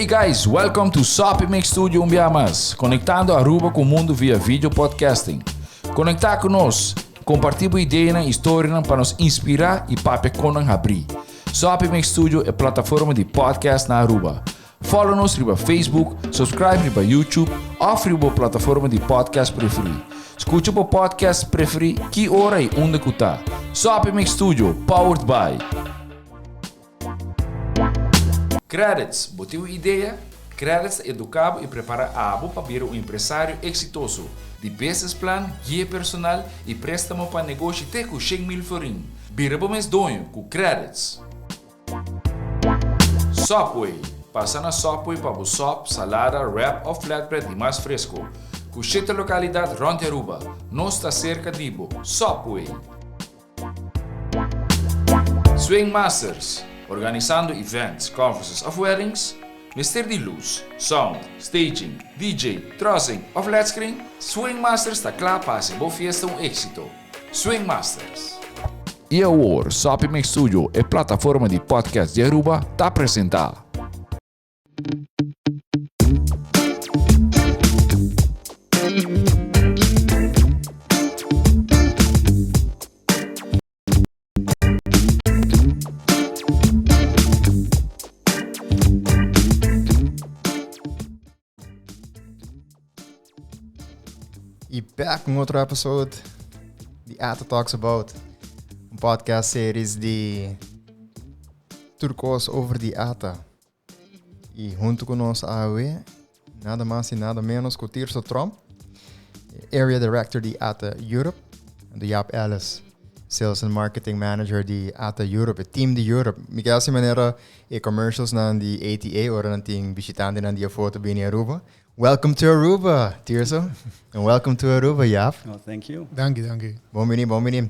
Hey guys, welcome to Sopi Studio Umbiamas, conectando Aruba com o mundo via vídeo podcasting. Conectar conosco, compartilhar ideias e histórias para nos inspirar e para nos abrir. Sopi Studio é plataforma de podcast na Aruba. Follow-nos no Facebook, subscribe no YouTube ou na plataforma de podcast preferida. Escute o podcast preferido que hora e onde que está. Sopi Studio, powered by Credits, botiu ideia. Credits educava e prepara a abo para vir um empresário exitoso. De business plan, guia personal e préstamo para negócio até com 100,000 florim. Vira para mês donho com Credits. Sopway. Passa na Sopway para o sop, salada, wrap ou flatbread e mais fresco. Com 7 localidades rond Aruba. Nós está cerca de Ibo. Sopway. Swing Masters. Organizando events, conferences of weddings, mister de luz, sound, staging, DJ, trussing of LED screen, Swing Masters está claro para ser boa fiesta éxito. Swing Masters. E agora, Sopi Studio é plataforma de podcast de Aruba, está apresentar. E back com outro episódio de A.T.A Talks About, podcast series de turcos over de A.T.A. E junto conosco nada mais e nada menos que o Tirso Tromp, Area Director de A.T.A Europe, e do Jaap Sales and Marketing Manager de A.T.A Europe, Team de Europe. Miguel se maneira commercials nan di A.T.A, ora nanting visitante nan di foto bini Aruba. Welcome to Aruba, Tirso. And welcome to Aruba, Jaap. Oh, thank you. Dank je. Bom menino.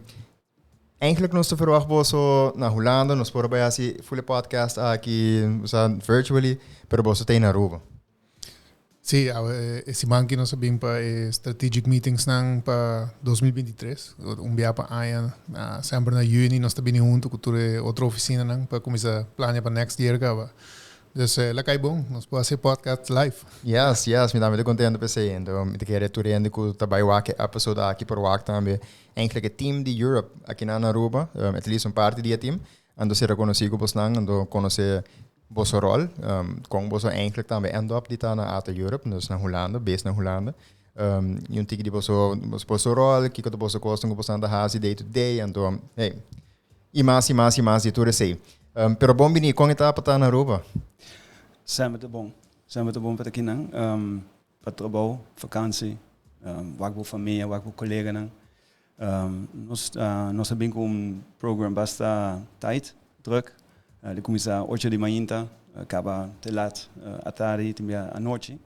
Eigenlijk nós te verwachten zo naar Holanda, nós por bij assim full podcast aqui, virtually, pero você tem na Aruba. Sí, esse manque nós sabemos para strategic meetings nang para 2023. Dia para aia, sempre na juni nós também junto com outra oficina nang para começar a planear para next year gava. Dus lekker bom, nós podemos fazer podcast live. Yes, me dá muito contente para ser. Então, me quero retornar com trabalho aqui, episode aqui para o também. Eigenlijk het team de Europe aqui na Aruba, het liefst een parte die team. Ando se reconhece com você, ando conhecer vosso rol, com você eigenlijk também end up dit na A.T.A Europe, dus na Holanda, based na Holanda. E tiki de vosso rol, que que vosso costa com você anda haci day to day, ando, hey, e mais de tudo sei. Pero bom bini, com etapa tá na Aruba. Zijn we te bom para aqui não? Para trabalho, vakantie, werk familie, werk collega não. Nós sabemos que program basta tijd, druk. De começa 8 de manhã, acaba te laat, à tarde, também à noite.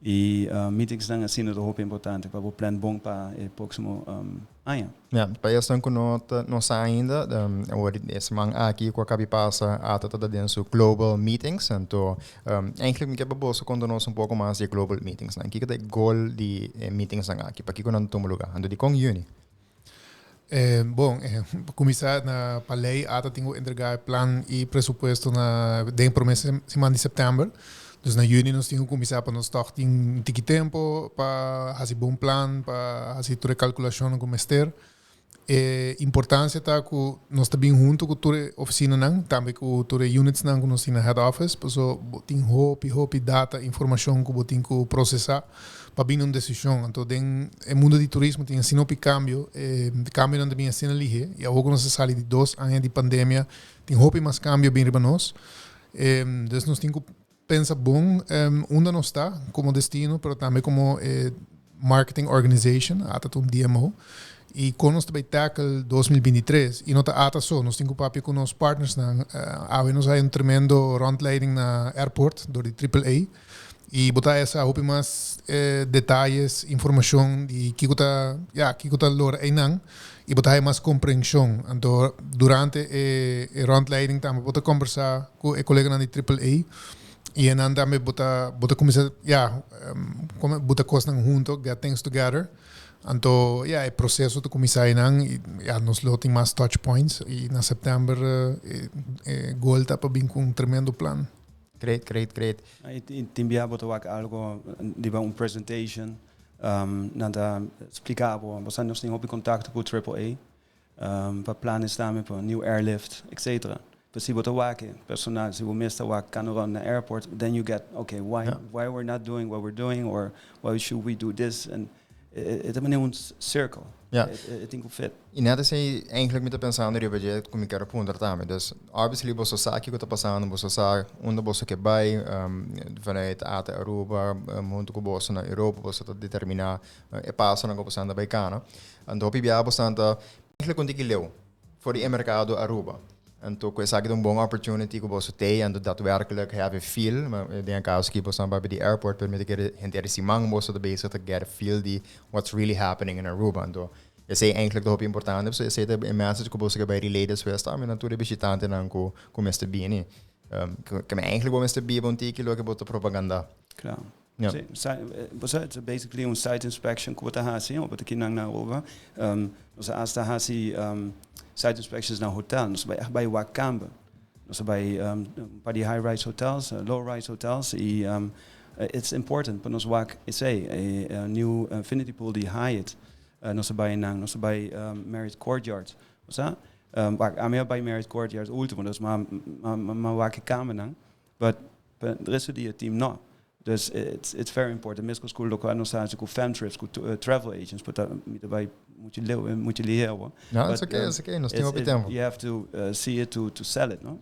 E meetings não assim é muito importante para o plano bom para o próximo ano. Ja, para isso nós ainda, esse man aqui com a cabe passa a toda dentro global meetings, então, eigenlijk me quebra bolso quando nós pouco mais de global meetings, né? Que é o goal de meetings aqui, para que quando não toma lugar, ando de com juni. Bom, começar na palei, A.T.A tem que entregar plan e presupuesto na promessa semana de setembro. Dus na juni nós temos que começar para nós estar em tempo para fazer bom plan, para fazer toda a calculação com o mestre. Importância está que nós também junto com toda a oficina não, também com toda a units não que nós temos na head office, para só tem hope data, informação que nós temos que processar para vir uma decisão. Então, no mundo de turismo tem assim um cambio não também assim ali. E agora nós saímos de 2 anos de pandemia, tem hope mais cambio bem para nós. Então, nós temos que pensa bom onde nós está como destino, mas também como marketing organization, A.T.A DMO. E quando nós também tackle 2023, e não está A.T.A só, nós temos que papiar com nossos partners. Nós temos tremendo rondleiding na airport, do AAA. E botar essa roupa mais detalhes, informação de que está lor aí não. E botar mais compreensão. Então, durante a rondleiding, também botar conversar com o colega na AAA. E dan daarmee bota começar bota coisas junto, get things together. Então, o processo de começar nós tem mais touch points e na setembro goal tá para vir com tremendo plano. Great. Timbia boto wak algo di ba un presentation nada explicabo, basta nos tem op contato com AAA. Para planos também para new airlift, etc. But see what wake personal, se we miss the wak can run the airport, then you get okay, why we're not doing what we're doing, or why should we do this, and het is een cirkel. Ja. Het think fit. En net is hij eigenlijk met pensando riba je como quero puntar também. Dus obviously você sabe que está passando, você sabe onde você quer vai, vanuit A.T.A, Aruba, junto com você na Europa, você está determinar passa na passando bij Cana. En dan heb je bastante eigenlijk onde que leu voor die mercado Aruba. En toen is het een bonne opportunity que você tem en daadwerkelijk have feel, maar ik denk als ik was bij die airport per met de gente si mang você de bezig te get a feel die what's really happening in Aruba. En toen je zei eigenlijk dat het important is, je zei dat een message que você bij die ladies was daar, maar natuurlijk visitante dan com este bini. Que me eigenlijk wel este bi bon tiki lo que bota propaganda. Klaar. Ja. It's basically een site inspection com a haci, op de kinang na Aruba. Als de haci site inspections naar hotel, dus bij Wakamba, dus bij die high-rise hotels, low-rise hotels. It's important, but nos wak is a new infinity pool die Hyatt, nos bij nang, nos bij Marriott Courtyard, was dat? Wak aan bij Marriott Courtyard ultimo, dus maar wak kamer nang, but de rest die team no. Dus it's very important. Mesmo school local nos faz com fan trips, com travel agents, but daarbij moet je leren. Ja, it's okay. Nós temos tempo. You have to see it to sell it, no?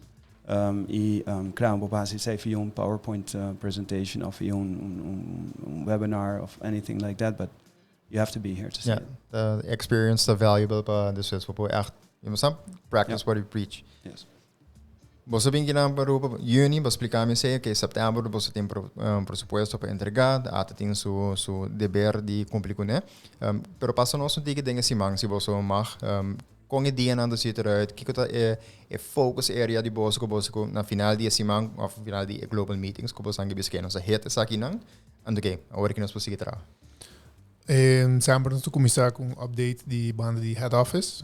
Claro, op basis van een PowerPoint presentation of een webinar of anything like that, but you have to be here to see it. The experience, the valuable, dus is voor echt, je moet practice what you preach. Yes. Você vem aqui na Aruba, Juni, você explicar-me que setembro você tem presupuesto para entregar, a AT.A tem seu dever de cumprir com ele. Pero passa nosso dia que tem esse mang, se você mag, com a ideia não se eruit, que é focus area de você na final de esse mang, ou final de global meetings, que você angebe que nossa rede está aqui não, and okay, agora que nós podemos seguir trabalhar. Sempre nós começar com um update de banda de head office.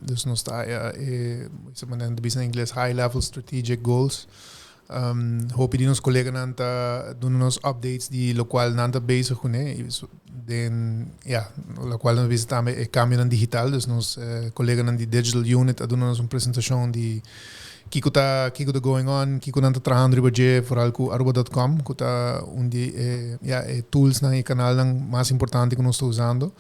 Dus nós está em inglês high level strategic goals. Hoop die ons collega nanta doen ons updates die lokaal nanta bezig com den lokaal nós visitamos é câmera digital. Dus nos collega nan die digital unit doen ons uma apresentação de Kiko tá going on, Kiko nanta trabajando riba vooral com Aruba.com, que tá onde tools na canal mais importante que nós estamos usando.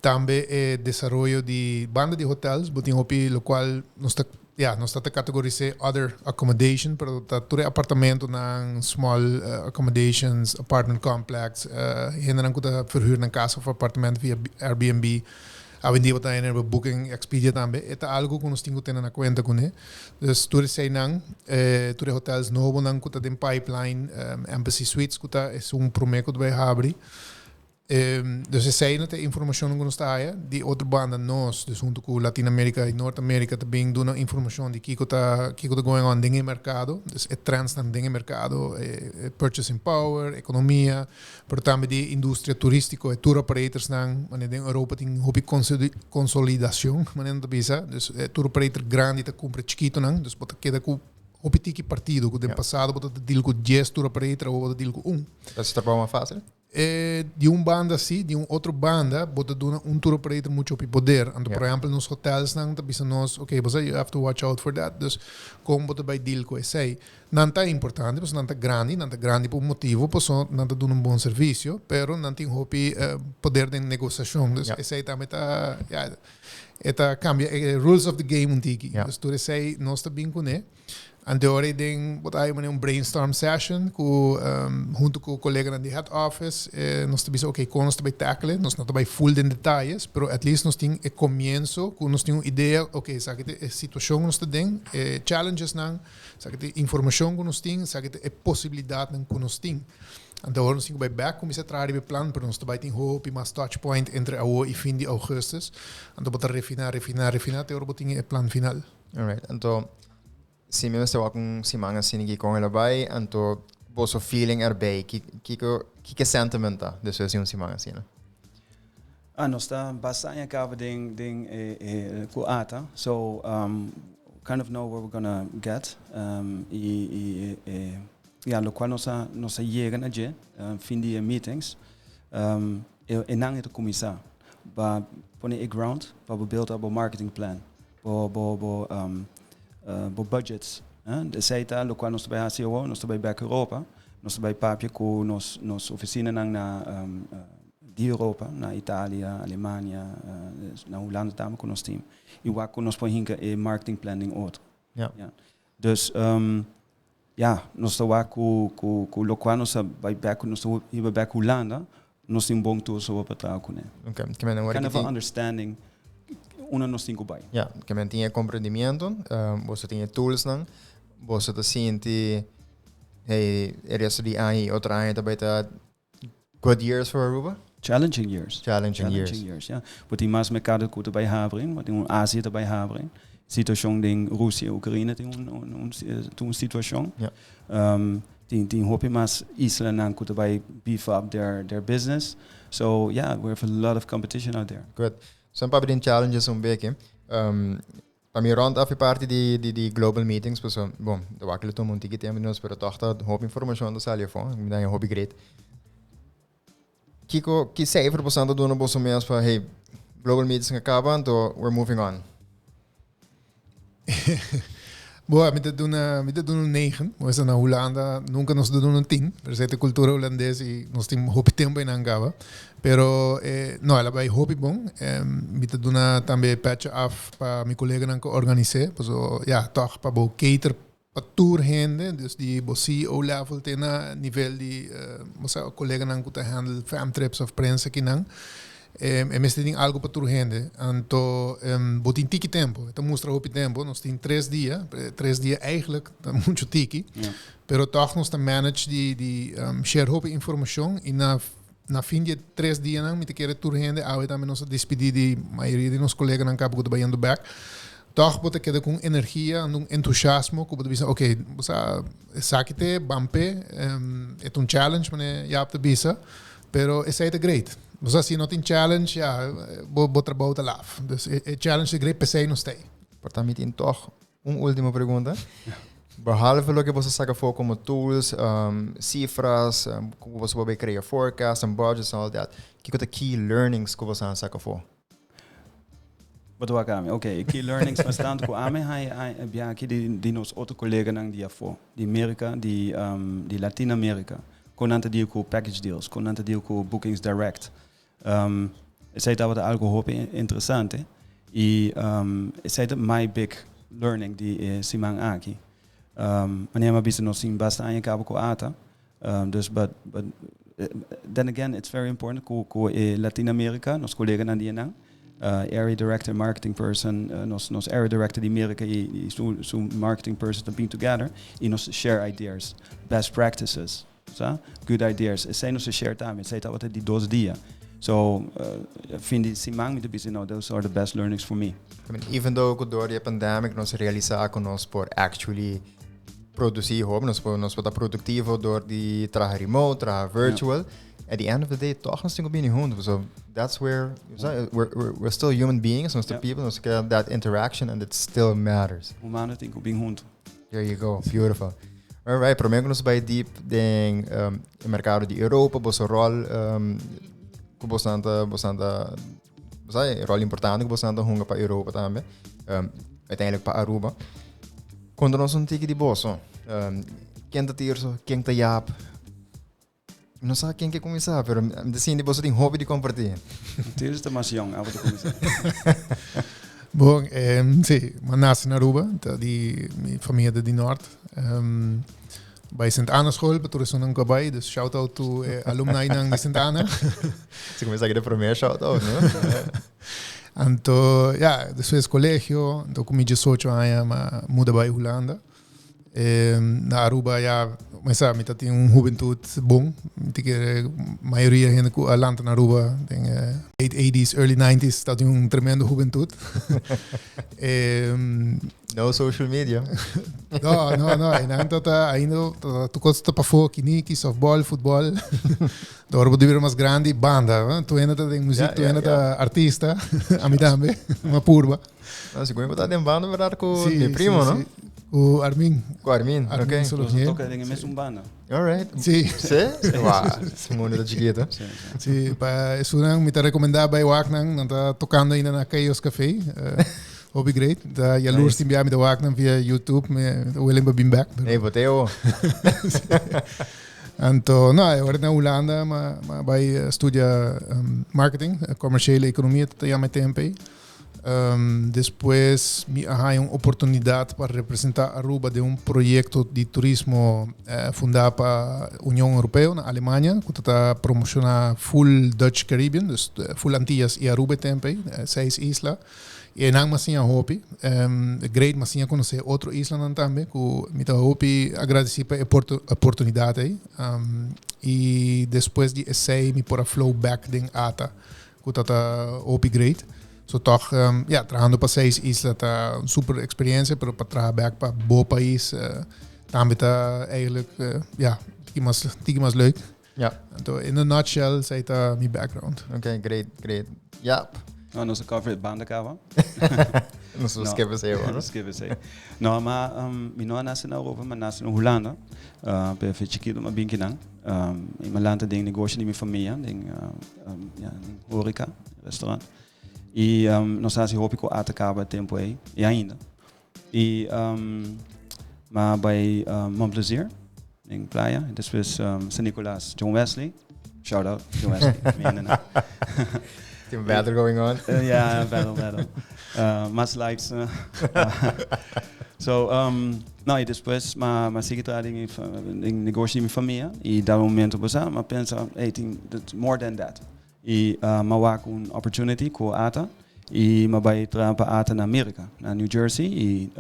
Também é desenvolvimento de banda de hotels, botin hopi lo qual nós está categorizar other accommodation, pero tá tudo apartamento na small accommodations, apartment complex, henderang que tá verhuur na casa of apartamento via Airbnb. Avendi wat in hebben booking Expedia também. É algo que nós temos que ter na conta com ele. Dus tudo sei não, tudo hotels novo não que tem pipeline, embassy suites que é prometo que vai abrir. Dus sei não tem informação que nós está aí. De outra banda nós, dus junto com Latinoamérica e Norte-América também dando informação de que está going on dentro do mercado. Dus é trends dentro do mercado, purchasing power, economia, pero também de indústria turística, tour operators não, mas em Europa tem hobby consolidação, mas não bisa. Dus tour operator grande tá compra chiquito não, dus bota queda com hobby tiki partido, que no passado bota deal com 10 tour operator ou bota deal com Isso está mais fácil? De banda assim, de outra banda, bota tour operator muito poder. Então, por exemplo, nos hotels não tá bisa nós, okay, but you have to watch out for that. Dus como bota by deal com esse, não tá importante, mas não tá grande por motivo, por só não tá dando bom serviço, pero não tem hobby poder de negociação. Dus esse também tá, cambia rules of the game tiki. Dus tu esse nós tá bem com ele. Anteori ding botay man brainstorm session junto com o colega de head office nós também okay com nós também tackle nós não também full de detalhes pero at least nós tem começo com nós tem uma ideia okay sabe que situação nós tem challenges não sabe que informação que nós tem sabe que possibilidade não que nós tem então nós tem que back começar a trabalhar o plano pero nós também tem hope mais touch point entre agora e fim de agosto então botar refinar até agora botar o plano final. Alright, então se me estou com semana assim que com ela vai, então você feeling erbij, que sentimento desse assim semana assim, né? Nós está bastante acaba com A.T.A, so kind of know where we're gonna get. lo qual nós llegan allí, fin de meetings, e nang het commissar, ba pone ground, ba build up a marketing plan, bo budgets, de seita, lo qual nós bij haci, nós bij back Europa, nós bij papje ko nos oficina nang na de Europa, na Itália, Alemanha, na Holanda também com nosso team. E o que nós põe em marketing planning outro. Ja. Dus nós estamos lá com o local, nós estamos hier bij Holanda, nós temos bom tool sobre vertrouwen kunnen. Okay. Kind of understanding, nós temos bij. Ja, que men tinha compreendimento, você tinha tools não, você tá sente, hey, resto de ano, outra ano também tá good years for Aruba. Challenging years, yeah. Wat die maas mercado que erbij hebben, wat die Azië erbij hebben, situatie ding Russia, Oekraïne, toen situatie. Die hoop je maas Israël en que erbij beef up their business. So we have a lot of competition out there. Good. Zijn paar die challenges beetje. Para mim rond af parte die global meetings, pues bom, de wakele tom ontiki temos pero toch dat hoop informação do salje van, me dan hobby great. Kiko, que cijfer bestaat doen op zo'n mensen van hey, global meetings acabam, então we're moving on. Boa, met dat doen een 9. We zijn naar Holanda, nunca nos doen een 10. Er zit de cultuur holandês e nós temos hopi tempo em Angaba. Pero no, ela vai hopi bom. Met dat doen também patch af para mijn collega dan organiseren. So toch para bo cater para tour hende, dus die bo CEO level tena nível die moça collega nan kuta handle fam trips of prensa kinang. Este tem algo para tour hende. Então, botin tiki tempo. Então mostra hopi tempo. Nós tem 3 dias. 3 dias eigenlijk, dan muito tiki. Yeah. Pero toch nós manage die share hopi informação e na fim de 3 dias não me te querer tour hende, aí também nós despedir de maioria de nossos colegas nan cabo do indo back. Toch bote queda com energia, entusiasmo, que bote bisa, ok, você Esaki te bampe, é challenge, mas Jaap te bisa, pero é saída great. Você se não tem challenge, bo trabalho te laf. Dus challenge é great, pensei não stay. Portanto, tem toch última pergunta. Behalve o que você saca for como tools, cifras, como você pode criar forecast and budgets and all that, que é key learnings que você saca for? Wat doe ik aan? Oké, key learnings bestaan ko ame aqui die nos outro colega nang dia for. Die Amerika, die Latino-Amerika. Konante die ko package deals, konante die ko bookings direct. Sei dat wat algo hope interessante. Sei dat my big learning die simang aqui. Wanneer maar bisa nos sim basta aan je cabo ko A.T.A. Dus but then again it's very important ko Latino-Amerika, nos colega nang dia nang. Area director, marketing person, nos area director die Amerika e marketing person to be together e nos share ideas, best practices, good ideas. E sei nos share também, sei dat wat die 12 dias. So vind ik simang met de business, those are the best learnings for me. I mean, even though door die pandemic nos realizar que nos por actually produzir home, nos por productivo door die traga remote, traga virtual. Yeah. At the end of the day, toch nog steeds binnen hond. So that's where we're still human beings, we're still people, we still have that interaction, and it still matters. Humano tem binnen hond. There you go, beautiful. Alright, prometo nos bij diep den mercado de Europa, bosse rol, bastante rol importante, bastante hunga para Europa também. Uiteindelijk para Aruba. Quando nós não tiki de bosso, quem tá Tirso, quem tá Jaap. Não sei quem que começar, mas assim, você tem hobby de compartilhar. Tirso está mais jong, avond começar. Bom, sim, mas nasci na Aruba, minha família é de norte. Bij Sint-Anna school, toen is een kabay, dus shout-out to alumni ng Sint-Anna. Você começa aqui de primeiro shout-out, não? Então, dus fez colégio, então com 18 anos, muda para Holanda. Na Aruba, mas sabe, tem juventude bom. A maioria gente que land na Aruba, tem late 80s, early 90s, dat tem tremendo juventude. No social media. No. Ainda tu costa para fora, kiniki, softball, futebol. Door wordt weer mais grande banda. Tu ainda tem música, tu ainda artista, a mim também, uma purba. Se você botar em banda, verdade com meu primo, não? O Armin. Com Armin, ok. Nós toca em mesmo banda. Alright. Sim. Sim? Uau, esse mundo da chiquito. Sim, para sunang me tá recomendar by Waknang, não tá tocando ainda na Chaos Café. Hobby great. Da jaloers die bij me de Waknang via YouTube, me willing to be back. Hey, Boteo. Então, não, eu era na Holanda, mas vai estudar marketing, commerciële economia, até já met tempo. Depois me arranjei uma oportunidade para representar Aruba de um projeto de turismo fundado para a União Europeia na Alemanha, que está promocionando full Dutch Caribbean, dus full Antillas e Aruba também, 6 islas. E não mais tinha hopi, great mas tinha conhecer outro isla também, que me tá hopi agradecer pela oportunidade. E depois de essay me pôr a flow back den A.T.A, que tá hopi great. So toch, trabajando para 6 islas tá uma super experiência, pero para trabalhar para bom país também tá eigenlijk, tige mais leuk. Ja. Então, in a nutshell, sei tá meu background. Ok, great. Jaap. Nós cover banda cava. Nós vamos escrever isso aí, Nós escrever isso aí. Não, mas eu não nasci na Europa, mas nasci na Holanda. Para ficar chiquito, mas bem que não. Em Holanda tem negócio de minha família, tem horeca, restaurante. E nós nasci hopi com A.T.A tempo aí, e ainda. E mas bij Montplaisir, em praia, e depois São Nicolás, John Wesley. Shout out, John Wesley. Team battle going on. Yeah, battle. Much likes. E depois, mas sigo em negócio de minha família e dá momento para mas pensa, hey, that's more than that. E mas com opportunity com A.T.A e mas vai trabalhar para A.T.A na América, na New Jersey e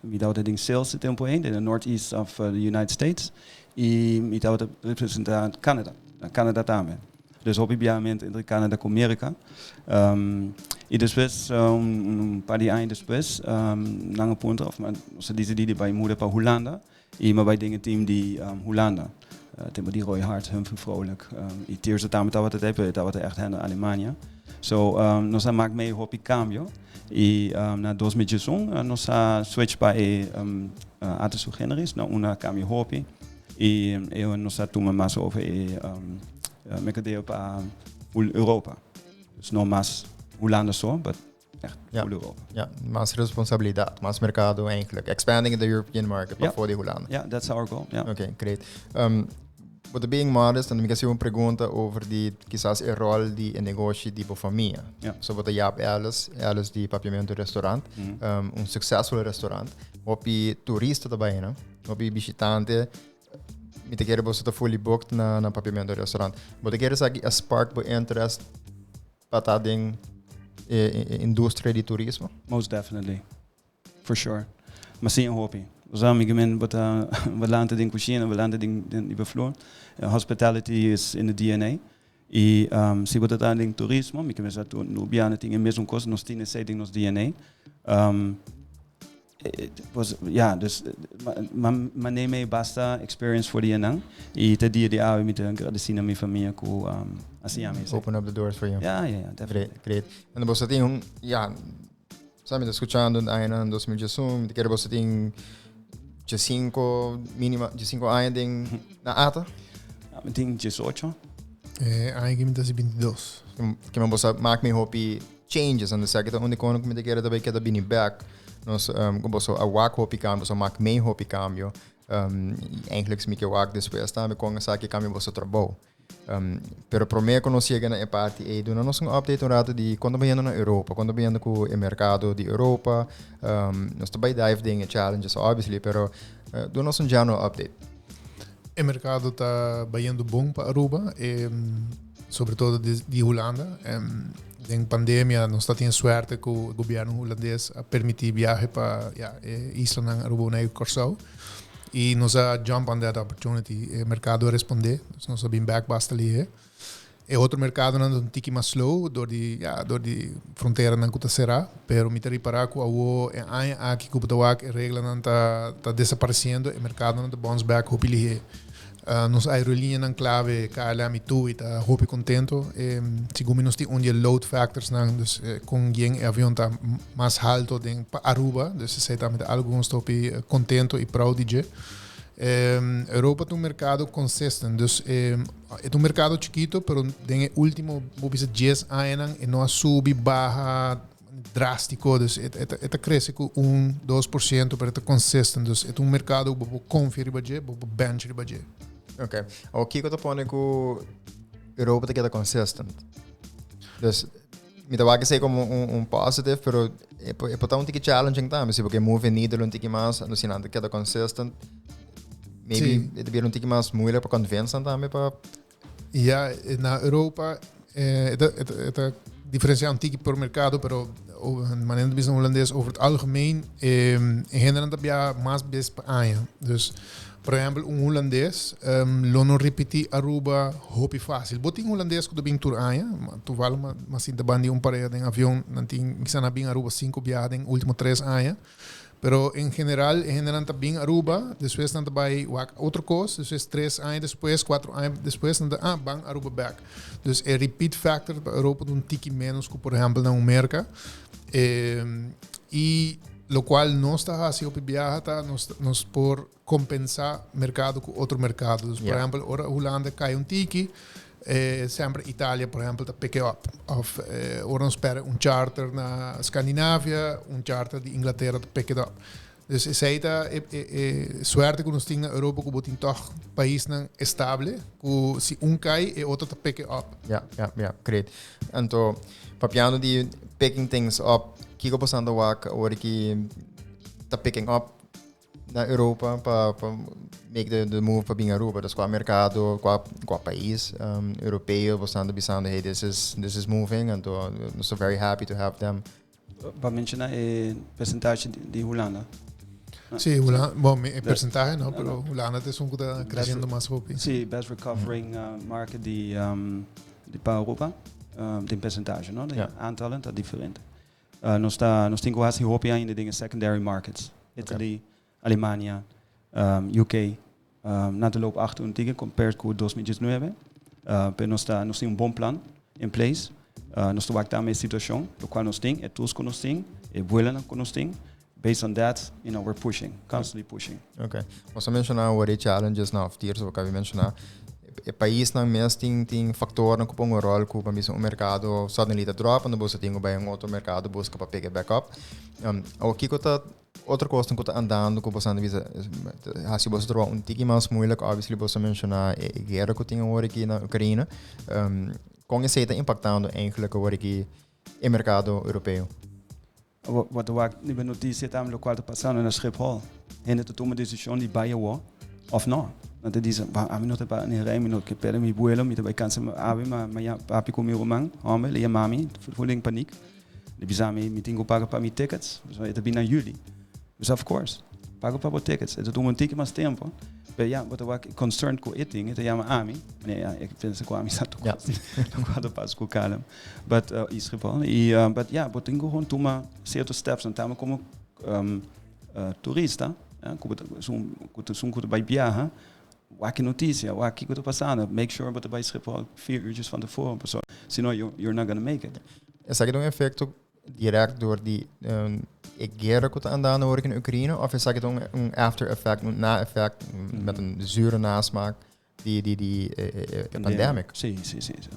me dá o sales tempo aí, na northeast of the United States e me dá o representar Canadá também. Dus obviamente entre Canadá com América. E depois, para de anos depois, não ponto of, mas nós decidimos para mudar para Holanda e mas vai ter team de Holanda. Temos die Roy Hart, Humphrey Vrolijk. E Tirso também estava echt na Alemanha. So, nós maak mee op die cambio. E na 2021 nós switch para A.T.A generis na uma cambio hopi. E nós tuma mais over mercadeio para Europa. Dus não mais Holanda só, mas echt full Europa. Ja, mais responsabilidade, mais mercado eigenlijk. Expanding the European market voor de Holanda. Yeah, that's our goal. Yeah. Okay, great. But being modest, dan heb ik een pergunta over die, quizás, el rol di negócio de família. Yeah. So, wat de Jaap Ellisa de papiamento restaurant, succesvol restaurant, op je toeristen daarbij, no? Op je visitante, met keren você tá fully booked na papiamento restaurant. But keren sagi a spark bo interest para ding indústria de turismo. Most definitely, for sure. Mas sim, hopi. Os amigos bota valante din cozinha, valante din bevloer. Hospitality is in the DNA. E se bota tá din turismo, me começa a no biana tem a mesma coisa, nós temos setting nos DNA. Dus maar neem mee basta experience voor die en e te dia de ave met agradecer na minha família com assim a mim. Open up the doors for you. Yeah, definitely. Great. En você tem sabe, tá escutando ainda em 2021, te quero você tem de 5 anos na A.T.A? Tem 18. Eigenlijk is het 22. Que você maak me hopi changes en de sector onde kono me te quero daarbij que da bini back. Nós como a wak hopi cambio, so maak me hopi cambio. Eigenlijk me que wak depois tá me com essa que cambio você Trabow. Pero para mim quando chega na parte e do nós update rato de quando vindo na Europa, quando vindo com o mercado de Europa, nós também dive ding challenges obviously, pero do nós já no update. O mercado está bem bom para Aruba, sobretudo de Holanda. Em pandemia, nós temos sorte que o governo holandês a permitir viagem para isla na Aruba na Corso. E nós a jump on that opportunity. O mercado a responder, nós a bem back basta ali. E outro mercado não um tique mais slow, door die fronteira não kuta será, pero me reparar que o aqui que o regla não tá desaparecendo, o mercado não tá bounce back hopili. Nos aerolíneas nan clave KLM e TUI tá hopi contento. Segundo nós tem onde load factors nan, dus com quem avião tá mais alto den pa Aruba, dus sei também alguns topi contento e proud de. Europa é um mercado consistente, dus é um mercado chiquito, pero den último, vou dizer 10 anos e não sube barra drástico, dus het cresce com 1-2%, pero é consistente, dus é um mercado que confia riba je, bench riba je. Ok. O que eu tô pondo com Europa tá que consistent. Dus me dá que ser como positive, pero é para um tique challenging também, se porque move em Nederland um tique mais, no sinal que tá consistent. Maybe het weer een tique mais moeilijk para convencer também para. Ja, na Europa het diferencia um tique por mercado, pero maneira de business holandês over het algemeen hinderen dat ja mais best aan. Dus por exemplo, holandês, não repetir Aruba, hopi fácil. Botin holandês que do bem tour aia, tu vale mas ainda bandi parede em avião, não tem que ser na bem Aruba 5 viagens, último 3 aia. Pero em geral tá bem Aruba, depois não tá vai outra coisa, depois 3 anos depois, 4 anos depois não tá bang Aruba back. Dus repeat factor para Europa um tique menos que por exemplo na América. E lo qual nós está assim o viaja tá nos por compensar mercado com outro mercado. Dus, por exemplo, ora Holanda cai um tique, sempre Itália, por exemplo, tá pick up. Of ora nos espera charter na Escandinávia, charter de Inglaterra tá pick up. Dus sei tá suerte que nós tem na Europa que botin toch país não estável, que se cai e outro tá pick up. Ja, great. Então, papiano de picking things up, que eu passando ora que tá picking up na Europa para make the move para vir Aruba, dus qua mercado, qua país europeu, passando pensando hey this is moving, and so very happy to have them. Para mencionar percentage de Holanda. Sí, Holanda, bom, percentage não, pero Holanda é que está crescendo mais rápido. Sí, best recovering market de para Europa, de percentage, não? De aantallen, dat diferente. Nós temos quase hopi ainda de secondary markets, Italy, Alemanha, UK, na de loop achter un tige compared com 2019. Nós temos bom plan in place. Nós estamos aqui situação, do qual nós temos, tools que nós temos, vuelan que nós temos. Based on that, we're pushing, constantly pushing. Okay. Você mencionou o challenges na Tirso, que eu mencionar. O país não mesmo tem fatores que põem rol que para mercado suddenly drop, and você tem um outro mercado busca para pegar back up. O que tá outra coisa que está andando, que você anda se você trocar tique mais moeilijk, obviously você mencionar a guerra que tem agora aqui na Ucrânia, como isso está impactando eigenlijk agora aqui o mercado europeu? Wat de nieuwe notitie tam lokaal te passando na Schiphol. En het toma decisão de baie wo of não. Want het is a minuto para ni rei minuto que perde mi vuelo, mi vai cansa ave ma ja papi com meu man, homem, e a mami, voeling paniek. De bizami mi tingo paga para mi tickets. So het bina juli. Dus of course, pago para tickets. Het toma ticket mais tempo. Pero ja, wat de concerned com eating, het ja ami. Nee, ja, ik vind ze kwam zat toch. Dan gaat pas com calm. But is geval. But ja, wat tingo gewoon toma certos steps en tamo como turista, que vai viajar, aqui notícia, aqui que está passando, make sure que vai Schiphol 4 uur van tevoren, senão you're not gonna make it. Is dat een effect direct door die guerra que está andando hoor in Oekraïne, of is dat een after effect, een na-effect met een zure nasmaak? Die pandemic. Sim.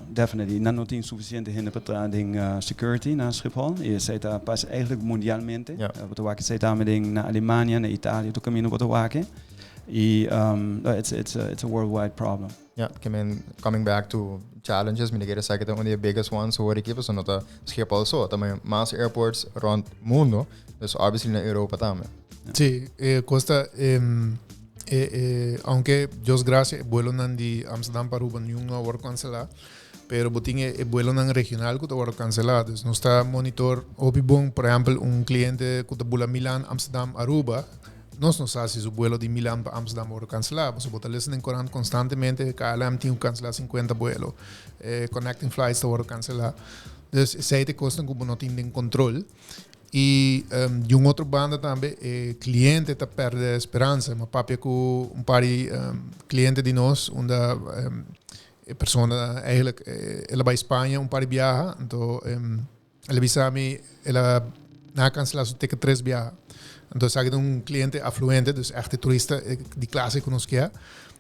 Definitely. Não tem suficiente hinderbetraging security na Schiphol. E sei daar pas eigenlijk mundialmente. Wat we waken sei daar met na Alemania, na Italië, to cammino wat we waken. It's a worldwide problem. Yeah, coming back to challenges, me negere say that one of the biggest ones hoor ik even so not Schiphol so, dat mass airports rond mundo, dus obviously na Europa também. Sí, costa aunque Dios gracias el vuelo nan di Amsterdam para Aruba no va a cancelar, pero botín el vuelo nan regional que va a cancelar. Entonces no está monitor obibon, por ejemplo, un cliente que bula Milan, Amsterdam, Aruba, no sabe si su vuelo de Milan para Amsterdam va a cancelar. Pues botar en Corán constantemente, KLM tiene que cancelar 50 vuelos, connecting flights va a cancelar. Entonces ese te costa como no tienen control. E de outra banda também, cliente está perdendo a esperança. Mas papi com par de cliente de nós, onde a pessoa eigenlijk, ela vai à Espanha, par de viaja, então ela avisa-me, ela na cancelar seu ticket 3 viaja. Então, sabe cliente afluente, dus echt turista de classe que nós quer.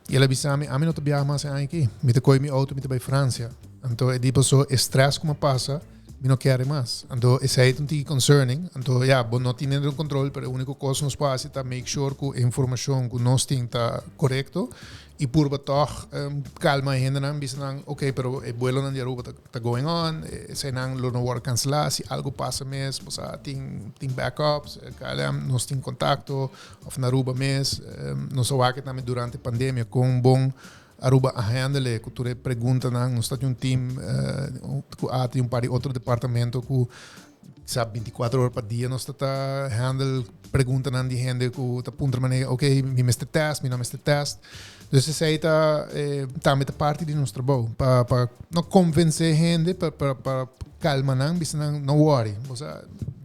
E ela avisa-me, a mim não viaja mais aqui. Me coi minha auto, me vai França. Então, é tipo só estresse como passa. Me não quero mais. Então, isso é um tipo concerning. Então, não tem nenhum controle, mas a única coisa que nós fazemos é make sure que a informação que nós temos está correta. E por toch calma ainda não bisa ok, pero o vuelo nan di Aruba está going on, se não não vai cancelar, se algo passa mesmo, tem backups, nós temos contato, ou na Aruba mesmo, nós sabemos também durante a pandemia com bom Aruba a handle, que tu pergunta nós está time, tem par de outro departamento que sabe 24 horas por dia nós está handle pergunta nan di gente que está punta maneira, ok, me mestre test, me não mestre test. Dus ze zei dat met de parte de nosso trabalho para não convencer gente para calma não bisa não worry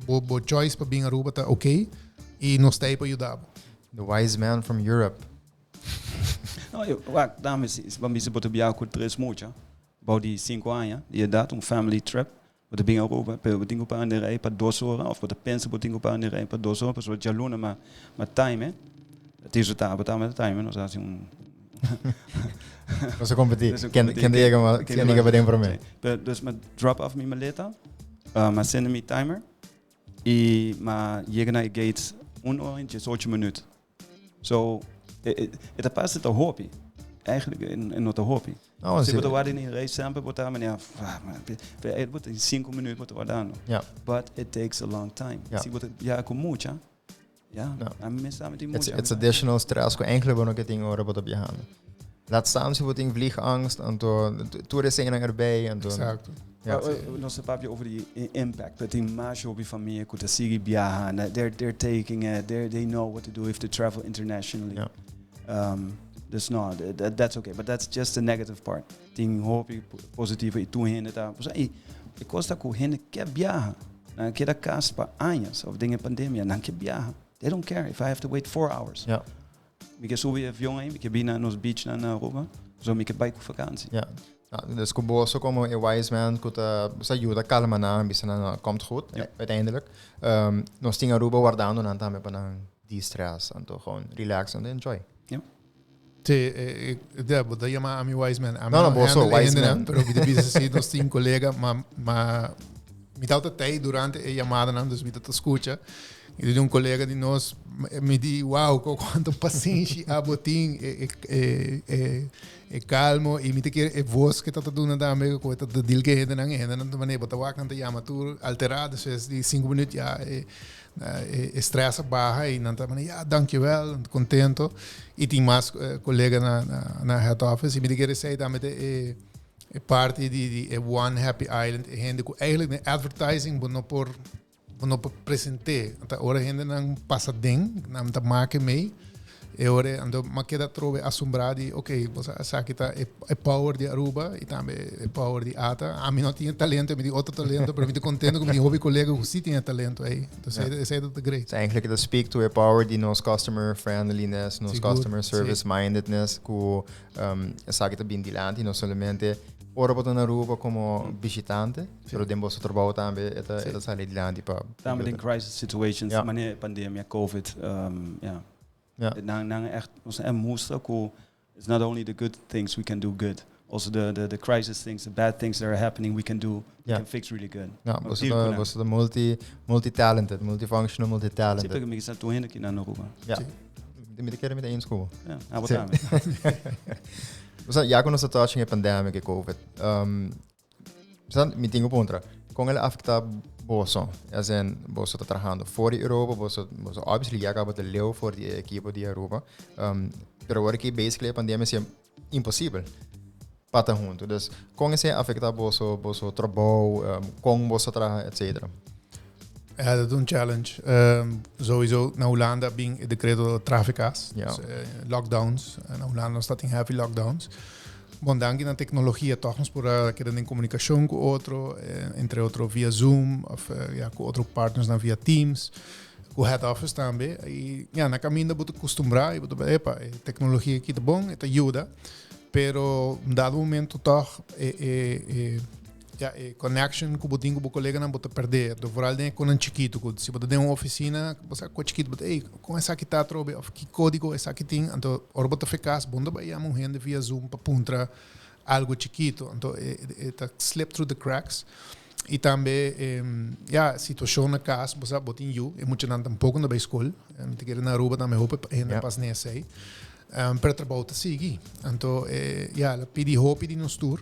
bo choice para vir a Aruba tá ok e nós está aí para ajudar. The wise man from Europe. Não, dames, vamos dizer para viajar com 3 moças, about die 5 anos, die dat family trip. Wat bem Aruba, pero botinho para andar aí para 2 horas, ou para pensa botinho para andar aí para 2 horas, para já luna mas time, Tirso tá met time, nós assim Você competir. Quem diga para dentro para mim. Dus met drop off mijn maleta, maar senden me timer, e maar chega na gate 1 uur en 8 minuten. So, het past te hobby. Eigenlijk in wat hobby. Oh, se botar guarda in race sempre botar mas het wordt in 5 minuten botar guardando. Yeah. But it takes a long time. Se botar ja com mucha. Ja, it's additional stress ko enkele bono que tem hora para viajar. Laat staan se boting vliegangst en to er zijn erbij en to. Exacto. Ja. Nós papje over die impact. Dat die macho op je familie kunt de sigi viajar. They're taking it. They know what to do if they travel internationally. Yeah. Dus no, that's okay. But that's just the negative part. Ting hoop je positieve e toe heen daar. Dus ik kost dat ko heen ke viajar. Na que da casa para anos of dingen pandemia, dan que viajar. They don't care if I have to wait 4 hours. Ja. Ik heb zo avião aí, ik heb na nos beach na Aruba, zo ik heb bij op vakantie. Ja. Dus kuboso como een wise man kuta sa ajuda calma na bisa na komt goed uiteindelijk. Nos ting Aruba guardando nan também para distress, então gewoon relax and enjoy. Ja. Vou chamar a mi wise man. Não, boso wise man. Pero vi de assim nós tem colega, mas me dá o tempo durante a chamada, não, dus me dá escuta. E de colega de nós me diz, uau, quanto paciência a botim é calmo e me te quer voz que está dando da amiga com está dil que ainda não maneira botar o canto chama tu alterado, de 5 minutos já estressa barra e não tá maneira, dankjewel, contento. E tem mais colega na head office e me quer dizer também é parte de One Happy Island, gente que eigenlijk advertising não por presente, agora ainda não passa bem, não está marca meio, e agora ando mas queda trove assombrado, ok, você sabe que é power de Aruba e também é power de A.T.A. A mim não tinha talento, eu me outro talento, mas eu estou contente com meu hobby colega que sim tinha talento aí, então isso é tudo great. So eigenlijk dat speak to a power die nos customer friendliness, nos customer service mindedness, que sabe que bem dilante, não somente ora para na Aruba como visitante, pero dentro do trabalho também é sair dilante para. Também in crisis situations, wanneer pandemia, COVID, dan echt ons mostra que it's not only the good things we can do good, also the crisis things, the bad things that are happening we can do, we can fix really good. Ja, você multi-talented, multifunctional, multi-talented. Sempre que me está doendo aqui na Aruba. Ja. De quer met één school. Ja, abotame. Ja, quando sta touching a pandemia e COVID. Mi tengo pontra. Com ele afeta boso. Assim, boso tá trabalhando fora da Europa, boso obviously já acaba de leu for die equipe de Europa. Pero agora que basically a pandemia é impossível. Pata junto. Dus com esse afeta boso trabalho, com boso trabalho, etc. Ja, dat is een challenge. Sowieso, na Hollanda ben ik decreto trafficas, lockdowns. Na Hollanda staat in heavy lockdowns. bom, dan na tecnologia tornamos por que em comunicação com outro, entre outro via Zoom, ou com outros partners via Teams, com o head office também. E na caminho você acostumbrar e você epa, tecnologia aqui tá bom, ajuda, pero dado momento toch connection com o com o colega não pode perder. Do voral tem com um chiquito, se você tem uma oficina, você com chiquito, você com essa aqui tá trobe, ou que código essa aqui tem, então ora você eficaz, bom vai chamar gente via Zoom para puntra algo chiquito, então tá slip through the cracks. E também situação na casa, você bota em you, muito não tampouco na escola, te quero na Aruba também roupa ainda pas nessa aí. Para trabalhar seguir. Então, pedi nos tour,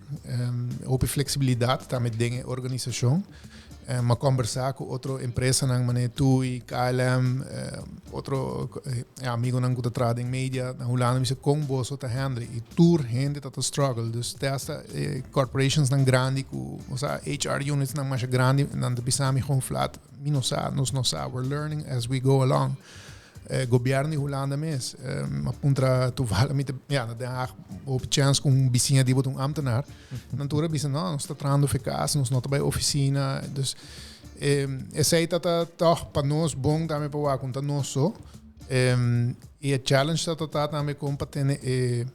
houve flexibilidade também dentro da organização, mas conversar com outra empresa, não mané TUI, KLM, outro amigo não que está em mídia, na Holanda, me com você tá handle e tour gente tá struggle. Dus dessa corporations não grande, com HR units não mais grande, não debisami gewoon flat. Nos não sabe, we're learning as we go along. Governo de Holanda mesmo, aponta toevallig op chance com vizinha de um ambtenaar. Natuurlijk bisa nós está treinando eficaz, nós não está bei oficina, dus essa aí tá toch para nós bom também para o conta nosso. E a challenge tá também com para ter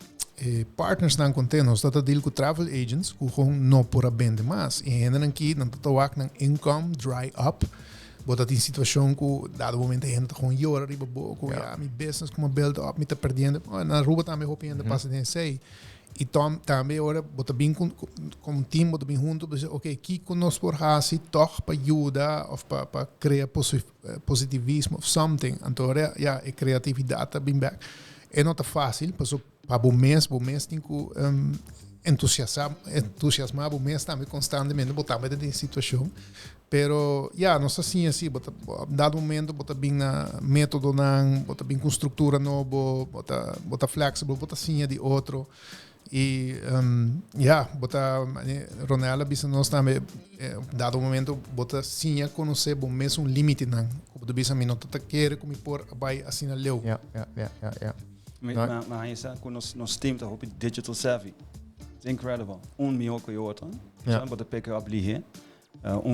partners não contém, nós tá deal com travel agents, que gewoon não por bem mais. E ainda aqui não tá waak income dry up. Bota em situação que, dado momento, a gente gewoon jora riba boco, meu business como build up, me tá perdendo. Na Aruba também roupa ainda passa nesse aí. E também agora, bota bem com um time, bota bem junto, ok, aqui conosco por haci, toch para ajudar, ou para criar positivismo, of something. Então, a criatividade tá bem back. É não tá fácil, para o mês tem que entusiasmar o mês também constantemente, botar bem dentro da situação. Pero, nós assim, dado momento, bota bem na método, bota bem com estrutura nova, bota flexível, bota assim de outro. E, bota, Ronela, bisa nós também, dado momento, bota assim, conhecer o mesmo limite, não. Bota bisa, não tá querer como por vai assim na leu. Mas isso, com nós temos a digital savvy. It's incredible. Milhão com o outro. Bota pick up ali.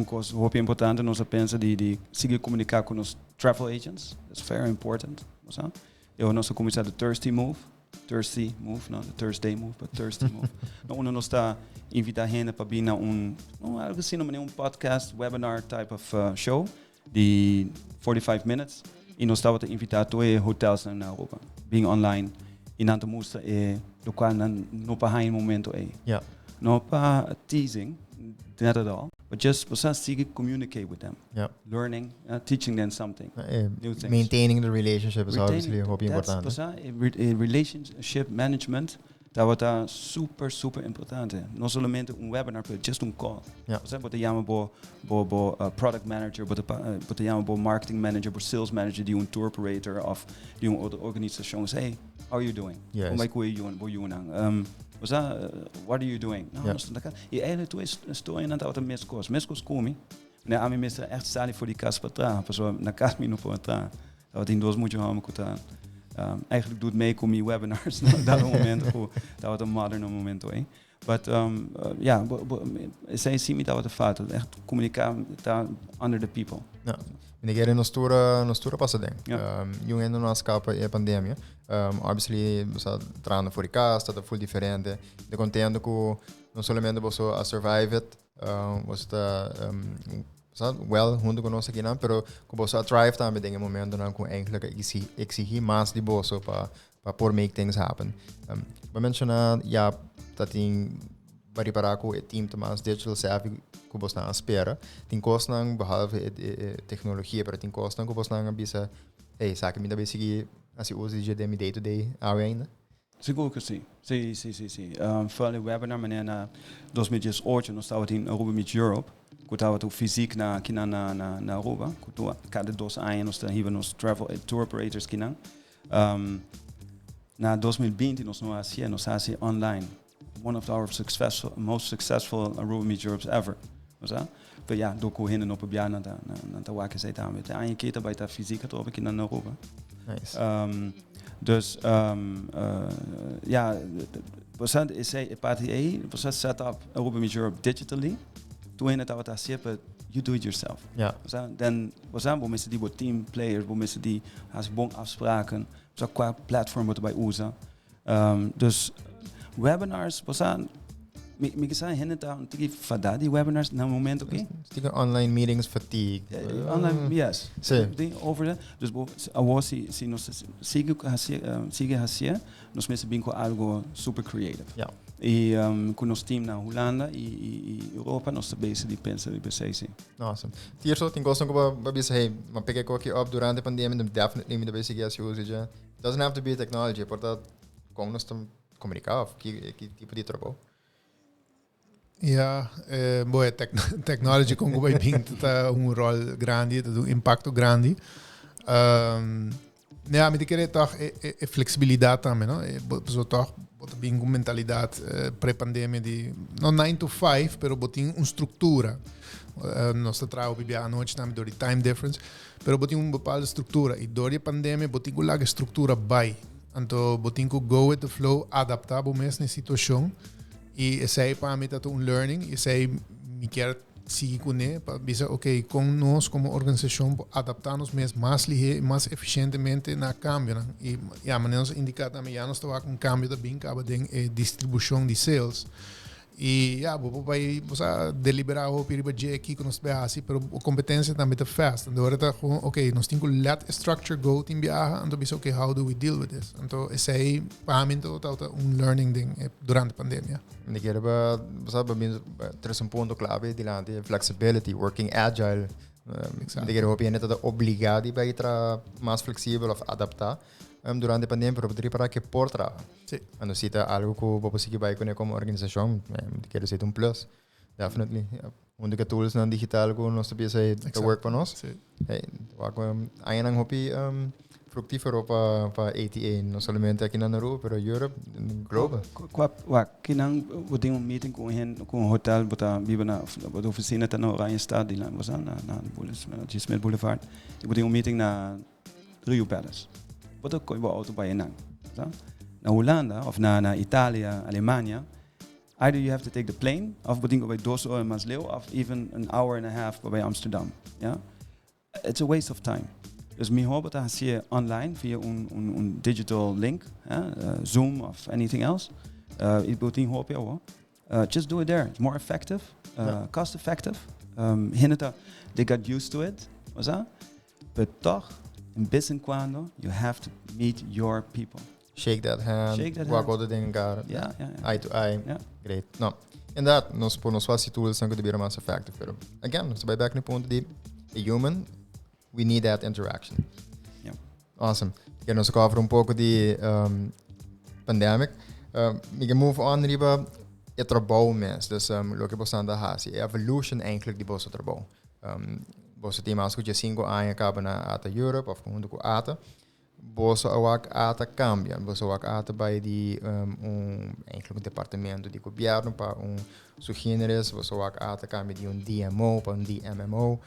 Coisa muito importante, nós pensamos de seguir comunicar com os travel agents. That's very important. Eu nosso começar Thursday move, not the Thursday move, but Thursday move. Nós está invitar gente para vir algo assim, podcast, webinar type of show de 45 minutes. E nós estava a invitar dois hotels na Europa, being online. E não te mostra do qual não para em momento aí. Não para teasing, not at all. But just communicate with them, learning, teaching them something, new things. Maintaining the relationship is obviously important. Relationship management, dat is super importante. Não somente webinar, mas just call. Você chama product manager, você chama marketing manager, sales manager, de tour operator of de outra organização. Hey, how are you doing? Como é que what are you doing? E eigenlijk toen estou indo até mescos come. Né, a mim mesmo echt sali voor die kast para trás, pessoal na casa me não pode entrar. Dat tem duas muito ramo que eigenlijk doet mee com webinars dat momento, dat een modern momento aí. But zij zien me dat fato, echt communiceren under the people. Ninguém nos tura passa dentro. Eu ainda não escapa a pandemia. Obviously, você treinando fora de casa, está full diferente. De contendo que não somente você a survive it, você está junto com nós aqui, não, pero que você a thrive também tem um momento não com eigenlijk exigir mais de você para por make things happen. Vou mencionar dat tem para reparar que o time mais digital savvy que você não espera. Tem coisas não behalve tecnologia, mas tem coisas não que você não bisa, sabe me dá bem seguir assim usa de day to day ainda. Seguro que sim. Sim. Foi um webinar na 2018 nós estávamos em Aruba mit Europe. Que estava físico aqui na Aruba. Cada 2 anos nós estávamos travel tour operators aqui na 2020 nós não hacíamos online. One of our most successful Aruba Meet Europes ever. But door ko hinnen op een jaar naar te waken zei daarmee. Aan je keer bij dat fysiek het op ik in Aruba. Nice. Dus você é A.T.A, você set up Aruba Meet Europe digitally. Toen je het al wat you do it yourself. Ja. Dan we mensen die team players, we mensen die als bon afspraken, zo qua platform wat bij usa. Dus webinars, me gezegd hen het aan tegen vada die webinars na moment oké. Stikken online meetings fatigue. Online yes. Sim. Over that. Dus was si nos sigue haci, nos mensen binco algo super creative. Ja. E com nosso time na Holanda e Europa nós também se pensa de PCC. Awesome. Tirso, tem gostam que babis hey, mas peguei aqui up durante a pandemia, definitely me basic as usage. It doesn't have to be technology, portanto, como nós estamos comunicar, que tipo de trabalho. Ja, boa, technology como vai bem tá rol grande, tá impacto grande. Ja, me querer toch flexibilidade também, não? Pessoa toch bem com mentalidade pré-pandemia de não 9 to 5, pero botin estrutura. Nós trabalhamos à noite também do time difference, pero botin bepaalde estrutura. E durante a pandemia botin com laga estrutura by. Então botin com go with the flow, adaptar bo mesmo na situação. E esse aí para mim tá learning, esse aí me quer seguir com ele para dizer, ok, com nós como organização adaptar-nos mais ligeiro, mais eficientemente na cambio, né? E a maneira de indicar também já nós estamos com um cambio também, acaba de distribuição de sales. E vou deliberar o perigo de aqui que nós temos assim, pero a competência também está fast. Então agora tá com, ok, nós temos que let structure go em viajar, então diz, ok, how do we deal with this? Então esse aí para mim tá learning thing durante a pandemia. Ik heb er is een punt clave dilante flexibility, working agile. Ik heb je net dat obligatie bij tra mais flexível of adaptar durante a pandemia para que por trabalho. Sim. En dan zit er algo que vamos seguir bij kunnen como organização, ik heb er plus. Definitely. Onder tools na digital ko nós sabia say the work para nós. Sim. Hey, aí não hopi fructífero para A.T.A, não somente aqui na Aruba, pero Europe, global. Kinang boting meeting com hotel bota biba na oficina tá na Oranje Stad die was na Gismet Boulevard. Ik boting meeting na Rio Palace. Bota ko iba auto by nang. Na Holanda of na Italia, Alemania, either you have to take the plane of boting go by Dosso and Masleu of even an hour and a half by Amsterdam. Yeah? It's a waste of time. Dus mi hoop dat je online via een digital link, Zoom of anything else. Ik boting hoop je hoor. Just do it there. It's more effective, cost effective. Hineta, they got used to it, was dat? But toch, in business quando, you have to meet your people. Shake that hand. Walk all the thing got yeah. Eye to eye. Yeah. Great. No. Inderdaad, nos fácil tools são que deveriam mais effective. Pero again, nós vai back no ponto de a human. We need that interaction. Yeah. Awesome. Nós cover pouco de pandemic. We can move on riba e trabaw mes. Dus lo que você anda haci. Evolution eigenlijk die você trabaw. Você tem mais que 5 anos acaba na A.T.A Europe of com A.T.A. Você awak A.T.A cambia. Você awak A.T.A bij die eigenlijk departamento de governo para sugêneres. Você awak A.T.A cambia de DMO para DMMO.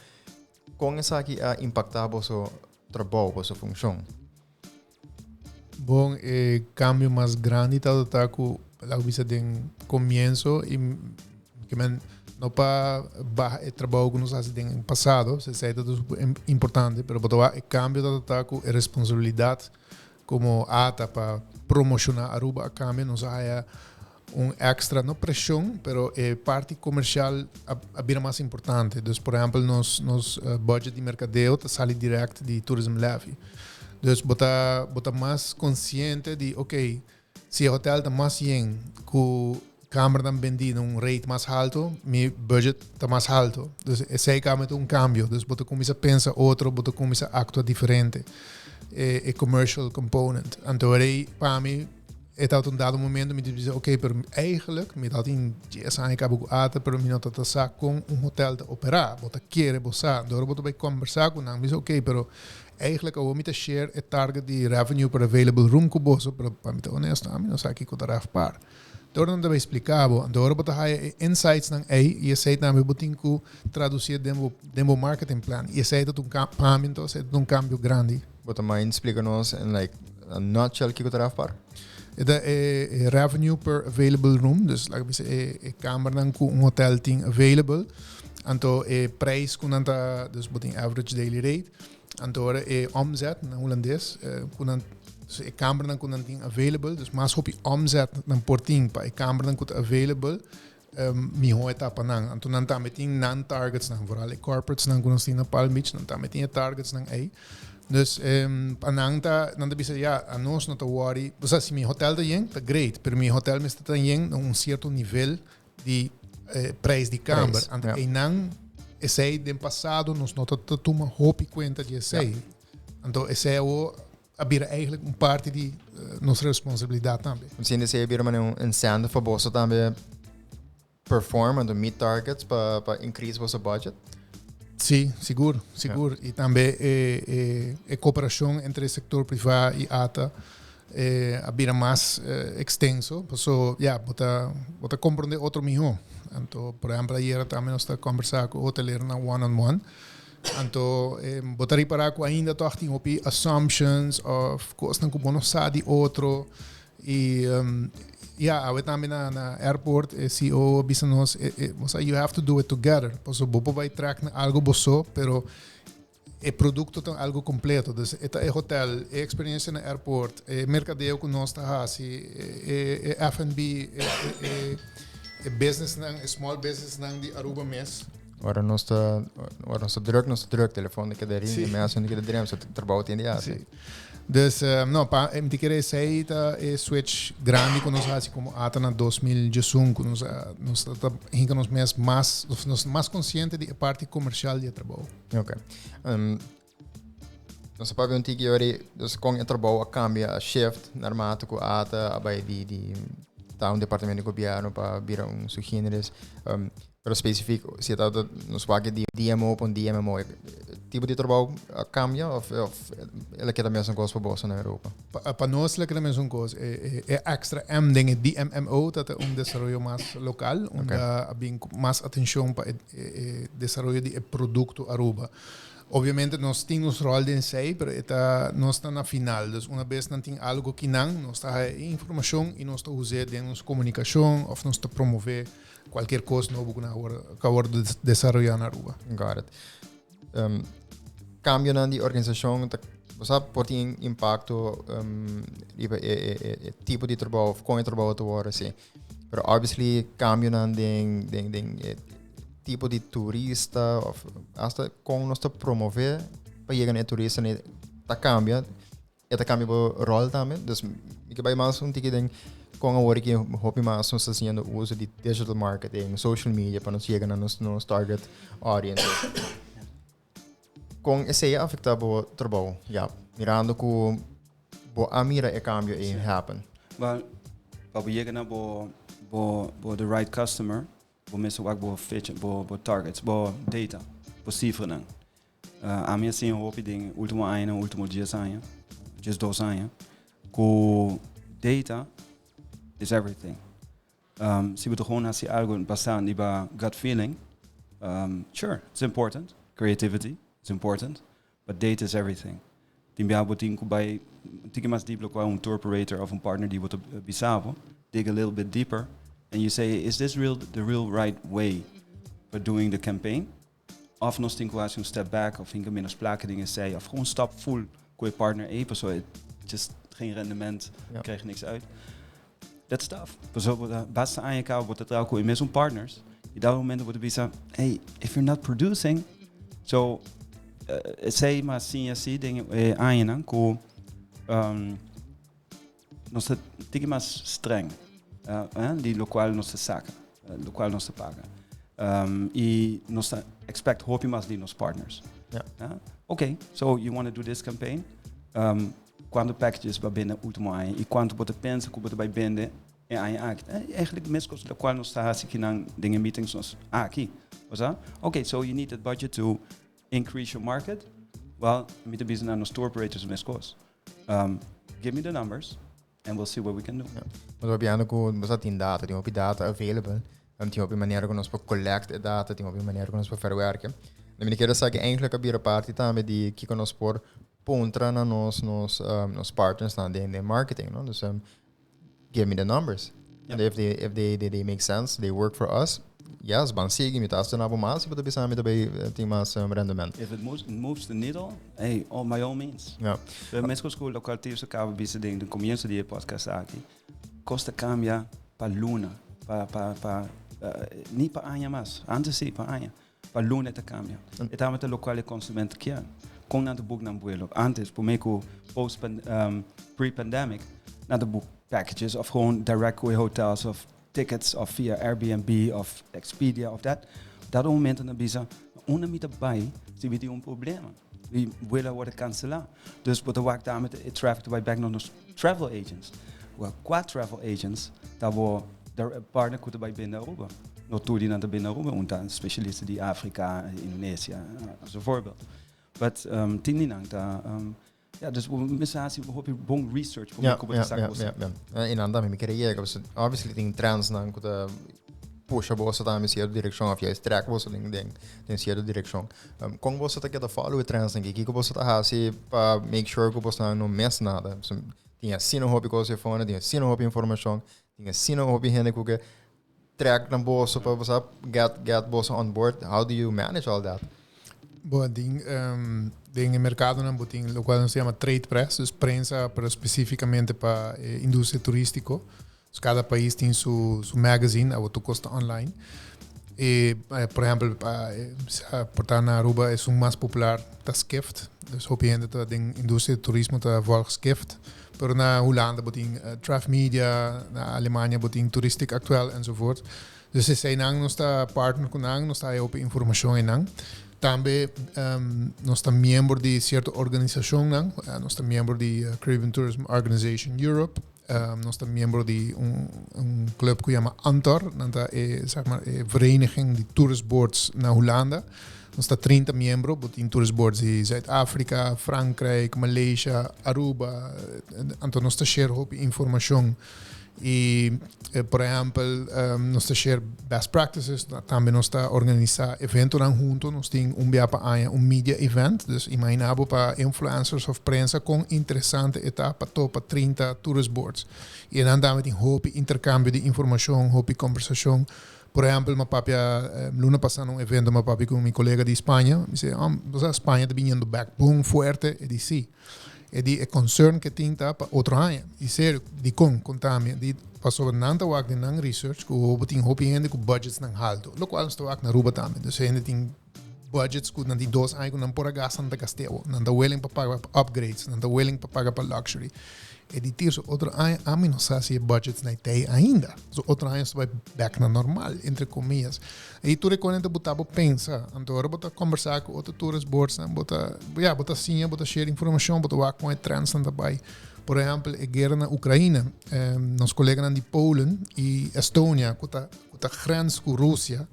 Com Esaki impactar vosso trabalho, vossa função? Bom, cambio mais grande tá com a vista de começo e que não para trabalho que nós fazemos no passado, se é tudo importante, mas o cambio tá com a responsabilidade como A.T.A para promocionar Aruba a cambio, nós há extra, não pressão, pero parte comercial a bem mais importante. Então, por exemplo, nos budget de mercadeo sai direto de tourism levy. Então, bota mais consciente de, ok, se o hotel está mais bem, com câmera vendida rate mais alto, meu budget está mais alto. Então, esse é cambio. Então, bota começa a pensar outro, bota começa a actuar diferente. É commercial component. Então, para mim, het een dado momento me diz, ok, pero eigenlijk me dat in essa acaba com A.T.A, pero me nota tá com hotel te operar, bota querer bossa, door bota bij conversar com nang, diz ok, pero eigenlijk o me te share a target de revenue per available room com bosso, pero para me te honesto, a mim não sabe que cotar par. Door não deve explicar, door bota hai insights nang e sei também botin ku traduzir demo marketing plan. E sei dat cambio grande. Bota mais explica-nos en like een nutshell que eu trava É revenue per available room. Dus laat ik zeggen, kamer dan een hotel ting available. Anto prijs kun dus een average daily rate. Anto omzet na Hollandes kun dus kamer dan kun ting available. Dus mas hopi omzet dan porting pa kamer dan kun available. Mi ho etapa nang. Anto nan ta meting nan targets nang vooral corporates nang kun stina Palm Beach nan ta meting targets nang Dus panangta nanda bisa ja anos not to worry. Pues si mi hotel da yeng, tá great, pero mi hotel me está yeng num certo nível de prijs de kamer. Ante enang essay do passado nos nota tuma hopi conta de essay. Então esse é o abrir eigenlijk parte de nossa responsabilidade também. Misschien is er een incentive voor bossen também perform en meet targets para increase vosso budget. Sim, seguro. E também a cooperação entre o setor privado e A.T.A abrir mais extenso. So, bota compreender outro melhor. Então, por exemplo, ayer também nós estamos conversando com o hoteleiro na one-on-one. Então, bota reparar que ainda tem op assumptions of coisas que não sabe outro. E we também na airport, CEO business, you have to do it together. Porque bobo vai track na algo bosso, pero o produto tem algo completo. Dus é hotel, é experiência na airport, é mercadeo que nós está haci, é F&B, é business é small business de Aruba mes. Ora nós está druk telefone que der in mensen que der so trabalho tem de Sim. Dus me querer sair switch grande que nós assim como A.T.A na 2015 que nós ainda nós mais consciente de parte comercial de trabalho. Ok. Nós para ver que agora dus com o trabalho cambia a shift normaal com A.T.A bij die departamento de governo para vir suggereres. Pero específico, se está nos paga de DMO para DMO, tipo de trabalho cambia ou ele quer também coisa para bolsa na Europa? Para nós ele quer também coisa é extra M dingen DMO dat é desenvolvimento mais local, onde há mais atenção para desenvolvimento de produto Aruba. Obviamente nós temos rol de ensai, mas nós estamos na final. Dus uma vez nós temos algo que nós está informação e nós está usando em nossa comunicação ou nós está promover qualquer coisa novo que nós desenvolver na Aruba. Got it. Cambio na die organisação, você pode ter impacto tipo de trabalho, com o trabalho te worden, sim. Pero obviously cambio na tipo de turista, of hasta com nós te promover para chegar a turista, tá cambia o rol também. Dus ik bij mais ticket com a hora que hope mais nós fazendo uso de digital marketing, social media para nós chegar a nos target audience. Com esse afeta o trabalho, mirando que a mira é cambio e happen. Well, para chegar na the right customer, mensen ook bij fit, bij targets, bij data, bij cijfers. A minha sim hoop ding último ano, último dias ano, just 2 anos. Com data is everything. Se você gewoon als je algo basaan die bij gut feeling, sure, it's important. Creativity is important, but data is everything. Die bij jou bij mais diep een tour operator of een partner die wordt bisavo, dig a little bit deeper. And you say, is this the real right way for doing the campaign? Of nós temos que step back, of hinken minder sprake dingen zeggen, of gewoon stap full com je partner even, zo just geen rendement, krijg je niks uit. That's tough. Bijvoorbeeld, basta aan je kou wordt het ook met zo'n partners. In dat moment wordt het bisa, hey, if you're not producing, so say maar CSC dingen aan je dan, nós temos mais streng. Die lokaal nos zaken, lokaal nos paga. E nos expect hope mais de nos partners. Okay, so you want to do this campaign? Quanto packages bij binnen último ano e quanto você pensa que você vai vender em ano act? Eigenlijk mescos da qual nos está assim dingen meetings nos aqui, okay, so you need that budget to increase your market. Well, met de business nos tour operators mescos. Give me the numbers. And we'll see what we can do. Maar we hebben ook data, die op data available. Die op een manier kunnen we collect data, die op een manier kunnen we verwerken. Dan ben ik zeggen eigenlijk op een party met die kunnen we puntra na nos partners na de marketing, no? Dus give me the numbers. And if they make sense, they work for us. Yes, ban sige mit as na mas, but bisa mit dabei tem mas rendement. If it moves the needle, hey, by all means. Ja. De mesco school local Tirso cava bisa ding, de comienzo de podcast aqui. Costa cambia pa luna, ni pa anya mas, antes sim pa anya. Pa luna te cambia. Eta met de lokale consument kia. Kon na de boek na buelo. Antes, por meio pre-pandemic, na de boek packages of gewoon direct way hotels of tickets of via Airbnb of Expedia of that. Dat momento na bisa, una mita bij, zie we een probleem. We willen worden cancelen. Dus wat we daar met de traffic bij back naar de travel agents. We qua travel agents, dat we daar partner kunnen bij binnen Aruba. Nog toe die naar de binnen Aruba, en dan specialisten die Afrika, Indonesië, als een voorbeeld. But tien lang daar. Ja, dus we missen een bon research voor in anda me queria que obviously tem trends na que puxa bolsa da mesma direção of yes track bolsa tem certa direção com bolsa tá que da follow trends na que bolsa tá haci para make sure que bolsa não mess nada tinha assim um hobby coisa fone tinha assim um hobby informação tinha assim um hobby rende que track na bolsa para você get bolsa on board. How do you manage all that? Bom, tem mercado não tem o qual se chama trade press, dus prensa para especificamente para indústria turístico. Dus cada país tem su magazine, a tu costa online. E, por exemplo, portar na Aruba é mais popular da Skift. Dus hoop je dat de indústria de turismo tá volg Skift. Pero na Holanda boting Traf Media, na Alemanha boting Touristic Actuel enzovoort. Dus se sei nang nos tá partner com nang, nos tá op informação em nang. Também nós estamos membros de certa organização, nós estamos membros de Caribbean Tourism Organization Europe, nós estamos membros de club que chama ANTAR, dat is vereniging de touristboards na Holanda. Nós estamos 30 membros, em touristboards de Zuid-Afrika, Frankrijk, Malaysia, Aruba, então nós estamos share hoop informação. E, por exemplo, nós estamos share best practices, também nós estamos organizar eventos juntos, nós temos media event, dus imaginamos para influencers of prensa com interessante etapa para 30 tourist boards. E dan também tem hoop intercâmbio de informação, hoop conversação. Por exemplo, meu papi, luna passada um evento, meu papi com meu colega de Espanha, me disse, a Espanha está vindo back boom forte, e disse sim. E di concern que tinha para outro ano. E sério, di contame, di passou nanta wak de nang research, que o botin hopi gente com budgets nang haldo. Lo qual estou wak na Aruba também. Dus gente tem budgets que nanti 2 anos não por gastar na castelo, não tá willing para pagar para upgrades, não tá willing para pagar para luxury. E di Tirso outro ano a mim não sei se budgets na T.A ainda. So outro ano vai back na normal entre comillas. E tu reconhece botar pensa, então botar conversar com outros tourist boards, botar sim, botar share informação, botar wak com trends também. Por exemplo, a guerra na Ucrânia, nossos colegas de Polen e Estônia, com a grens com a Rússia,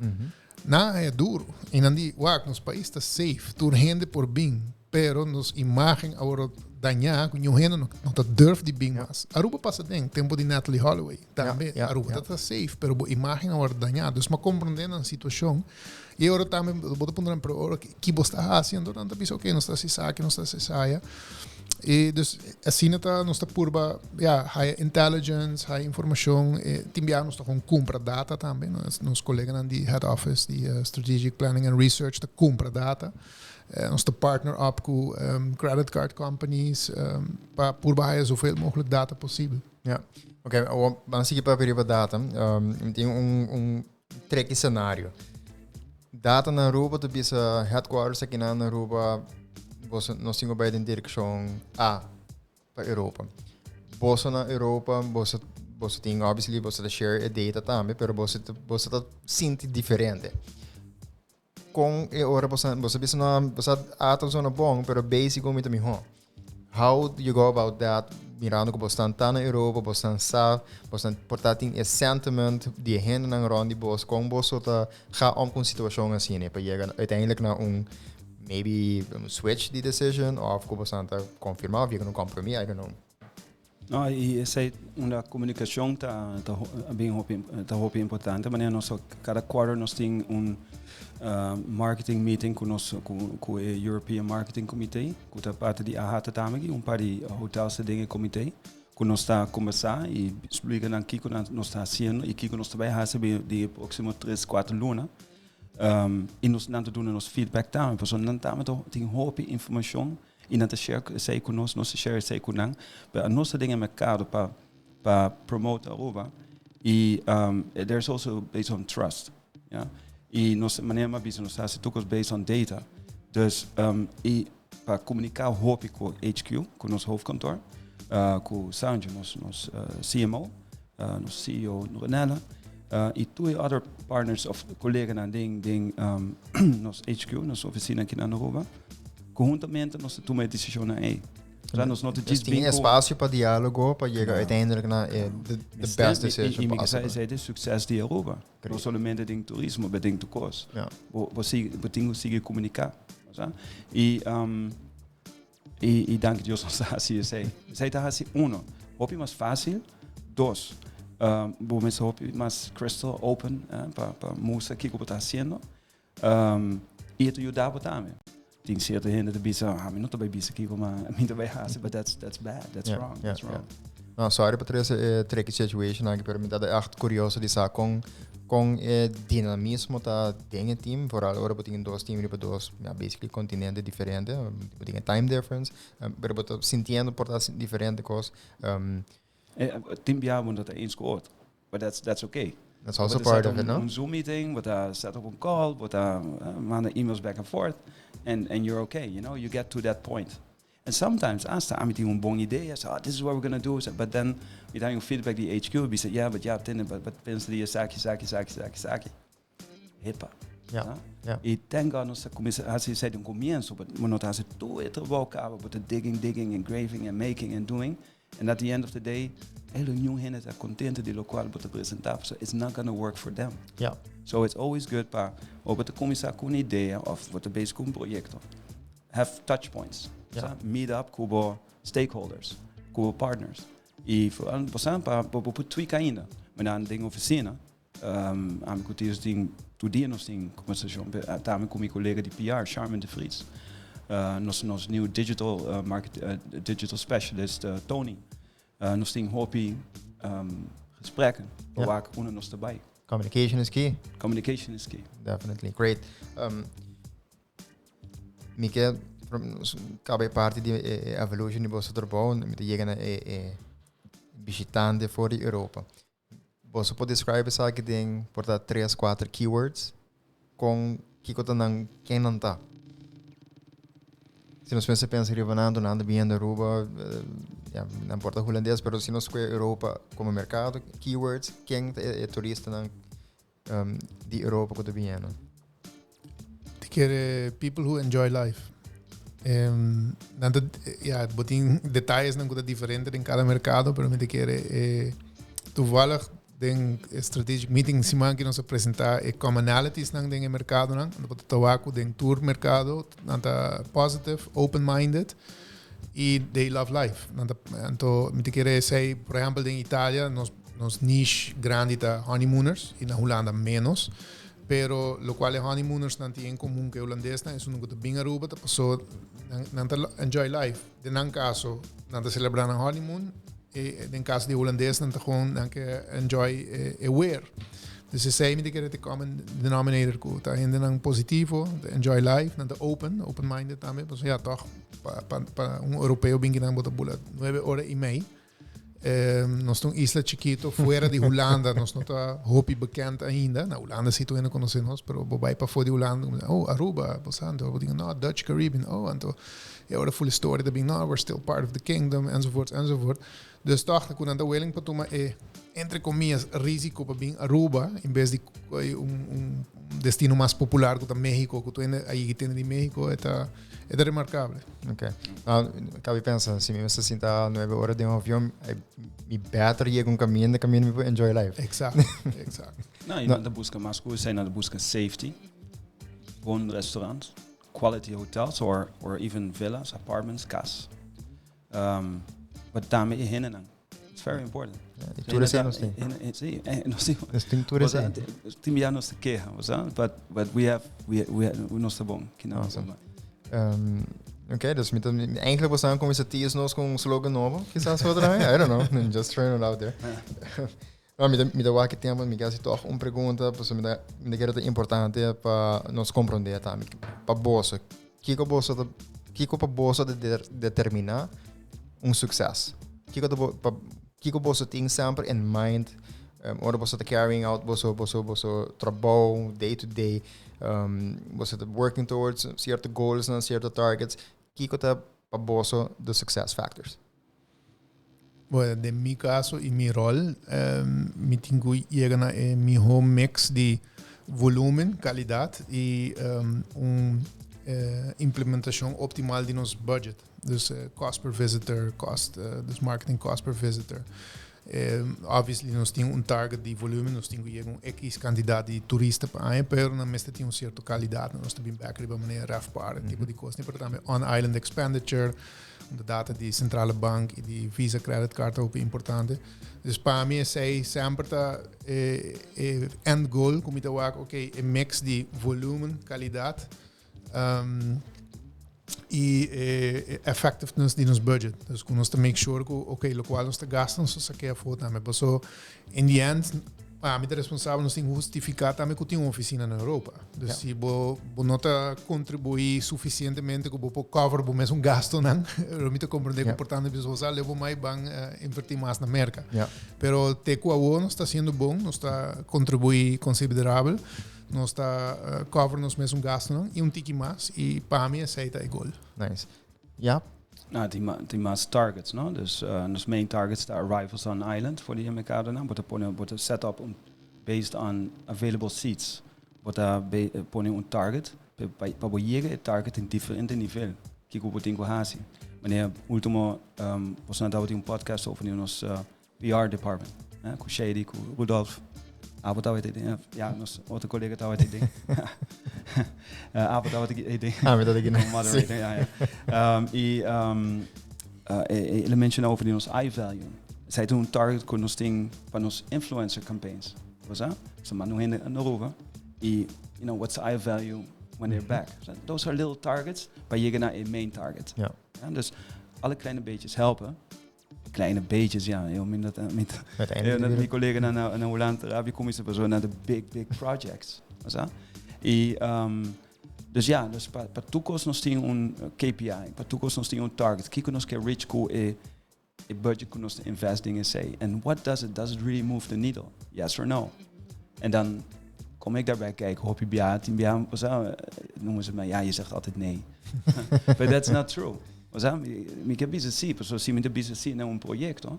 não é duro. E não diz, nos países está safe, tu rende por bem, pero nos imagem agora danhar, com o rende não está durf de bem mais. Aruba passa tempo de Natalie Holloway, também, Aruba está safe, pero a imagem agora danhar. Dus, mas compreendendo a situação, e agora também, vou pôr para agora, que você está fazendo, não está pensando que não está se saia, não está se saia. E dus assim nós está por high intelligence, high informação, também nós está com compra data também, nos colegas de head office de strategic planning and research está compra data, nós está partner up com credit card companies para por baixo zoveel mogelijk data possível. Ja, oké, vamos seguir para a data. Tem tricky cenário. Data na Aruba, tu bisa headquarters aqui na Aruba. Nós temos bij de direção A para Europa. Você na Europa, você tem obviously você share a data também, pero você tá sente diferente. Com e ora você bisa na você ata zona bom, pero basic como também how do you go about that? Mirando que você está na Europa, você está portanto é sentiment de gente na rond de você com você tá gaan com situação assim, né, para chegar uiteindelijk naar maybe switch the decision of como Santa confirmar, via um compromisso, I don't know. No, e essa é uma comunicação bem importante. Mas nós cada quarter nós temos marketing meeting com o European Marketing Committee, com a parte de A.T.A também, par de hotels dingen comité, que nós está a conversar e explicar o que nós está fazendo e que nós vai fazer de próximo 3-4 lunas. E nós não damos nos feedback também, porque nós também temos muita informação e não share conosco, nós share com nós, mas nós temos um mercado para promote Aruba e there's also based on trust, yeah? E nossa maneira de nós fazemos tudo based on data, dus e para comunicar hopi com HQ, com nosso hoofdkantoor, com Sanjo, nosso CMO, nosso CEO Renella. E twee other partners of collega's na nos HQ, nossa oficina aqui na Aruba, conjuntamente nós tomamos a decisão na E. Tem espaço para diálogo para chegar uiteindelijk naar de beste decision possible. E é de sucesso de Aruba, não somente de turismo, mas de todos. Você tem que comunicar. E dank Deus nós assim sei. Sei tá assim hopi mais fácil, dois. Vou mais hopi mais crystal open para mostrar o que eu estou fazendo. E tu ajudar também. Tem certa gente que diz, não estou bem bicho aqui, mas não estou bem haci, but that's bad, that's wrong. That's wrong. No, sorry para essa tricky situation, aqui para mim tá echt curioso de saber com dinamismo tá tem team, vooral agora tem dois times para dois, basically continentes diferentes, tem time difference, pero tô sentindo por tá diferente coisas. Team biar dat eens gehoord, but that's okay. That's also part of it, no? Een Zoom meeting, but set up a call, but man emails back and forth, and you're okay. You know, you get to that point. And sometimes after I'm doing one idea, this is what we're gonna do. But then we don't feedback the HQ. We say, yeah, but pensa the Esaki. Hippa. Yeah. E thank God nós começamos a começo, but nós temos tudo é trabalho, but the digging, engraving, and making and doing. And at the end of the day, hele nieuw hen is contente die lokaal te presenteren. So it's not going to work for them. Yeah. So it's always good para op de commissaris con idee of wat de base con projecto. Have touch points. Yeah. So meet up com stakeholders, com partners. E passando para tweak ainda. Maar dan ding oficina. Aan ik het ding to die nog ding conversation. Daarmee kom ik collega die PR, Charmin de Vries. Nos nieuw digital specialist Tony. Nos ding hopi gesprekken. Waar ik onder nos erbij. Communication is key. Communication is key. Definitely. Great. Mike, cabe parte di evolution di vostro trabalho, met chegando visitante voor Europa. Você pode descrever essa que tem por 3-4 keywords com que coisa não quem não tá. Se nós pensamos em Ribanando, nada bem na Aruba, não importa holandês, mas se nós escolhemos Europa como mercado, keywords, quem é turista de Europa que está bem? Te quer people who enjoy life. Botin detalhes não é diferente em cada mercado, mas me te quer toevallig den strategic meeting siman que nos apresentar commonalities nang den mercado nang do tabaco den tour mercado nanta positive open minded e they love life nanta anto me te querer say por exemplo den Itália nos niche grande ta honeymooners e na Holanda menos pero lo qual honeymooners não tem em comum que holandês na isso nunca bem Aruba ta passou nanta enjoy life de nan caso nanta celebrar na honeymoon in caso de holandês não tá gewoon enjoy aware. Dus ze zei me de keer de common denominator ko tá ainda não positivo, enjoy life, não tá open minded também, mas ja toch para europeu bem que não bota bula 9 horas e meia. Nós estamos isla chiquito fora de Holanda, nós não tá hopi bekend ainda. Na Holanda se tu ainda conhecemos, pero bobai para fora de Holanda, Aruba, passando, eu digo no Dutch Caribbean, anto ja, de full story dat no, we're still part of the kingdom enzovoort. Dus toch que quando willing para tomar entre comillas risco para vir Aruba em vez de destino mais popular que México, que tu ainda aí tem de México é remarcável. Ok. Acabei pensando, se me sentar 9 horas de avião, é beter ir com caminho para enjoy life. Exato. Não, e nada busca mais coisas, nada busca safety, bom restaurants, quality hotels or even villas, apartments, cas. But daarmee hinnen It's very important. Tudo sei nós tem. Sim, nós temos. Nós tem tudo sei. Tem já nos queja, but we nós tá bom, que não. Okay, dus eigenlijk we staan komen ze nós com slogan novo, quizás outra vez. I don't know, I'm just throwing it out there. Me dá aqui tempo, me quase toch pergunta, pues me dá que é importante para nós compreender também. Para bolsa, que para bolsa determinar sucesso. Que bolsa tem sempre in mind. Ora você carrying out você trabalho day to day. Você working towards certain goals and certain targets. Que para bolsa the success factors. Bueno, de mi caso y mi rol, me tengo que llegar a mi home mix de volumen, calidad y implementación optimal de nuestro budget. Dus cost per visitor, dus marketing cost per visitor. Obviously, nós temos target de volume, nós temos que chegar X quantidade de turistas para aí, pero na mesma tem certa qualidade, nós também back de maneira RAFPAR, tipo de coisa, porque também on-island expenditure, de data de centrale bank e de Visa credit card ook importante. Dus para mim, sei sempre end goal, como eu digo, ok, mix de volume, qualidade e effectiveness de nos budget. Dus we moeten make sure que, ok, lo qual nós gastamos, nós saquei a foto também. So, in the end, a mim é responsável, nós temos que justificar também que tem uma oficina na Europa. Dus se você não contribuir suficientemente que você cover o mesmo gasto, não, eu me compreender que importante é você levar mais bem invertir mais na América. Pero te coa nós está sendo bom, nós está contribuir considerável. Nós está cover nos mesmo gasto não? E tiki mais e para mim aceita é goal. Nice. Ja. Die mas targets, no? Dus nos main targets the arrivals on island for the mercado now, but a setup based on available seats. But pone target para chegar target em diferente nível. Que eu tenho haci. Mas último você não dava um podcast over nos PR department, né? Com Shady, com Rudolf. Abotava het idee. Ja, nos outra colega estava het idee. Abotava het idee. Ah, met dat ik moderator, ele mencionou over ons I-value. Zij doen target com nos ding van ons influencer campaigns. Was dat? Ze maar nu in Aruba. You know, what's the I-value when they're back? So those are little targets, maar je gaat naar een main target. Ja. Dus alle kleine beetjes helpen. Kleine beetjes, ja. Heel minder met mijn collega naar Holland, Arabië kom je zo naar de big projects. Dus ja, dus para toekomst nós tem KPI, para toekomst nós tem target. Kiko nós quer reach com budget que nós investing in say. And what does it really move the needle? Yes or no? En dan kom ik daarbij kijken, hoop je noemen ze mij, ja, je zegt altijd nee. But that's not true. We can business so see me the business now un proyecto.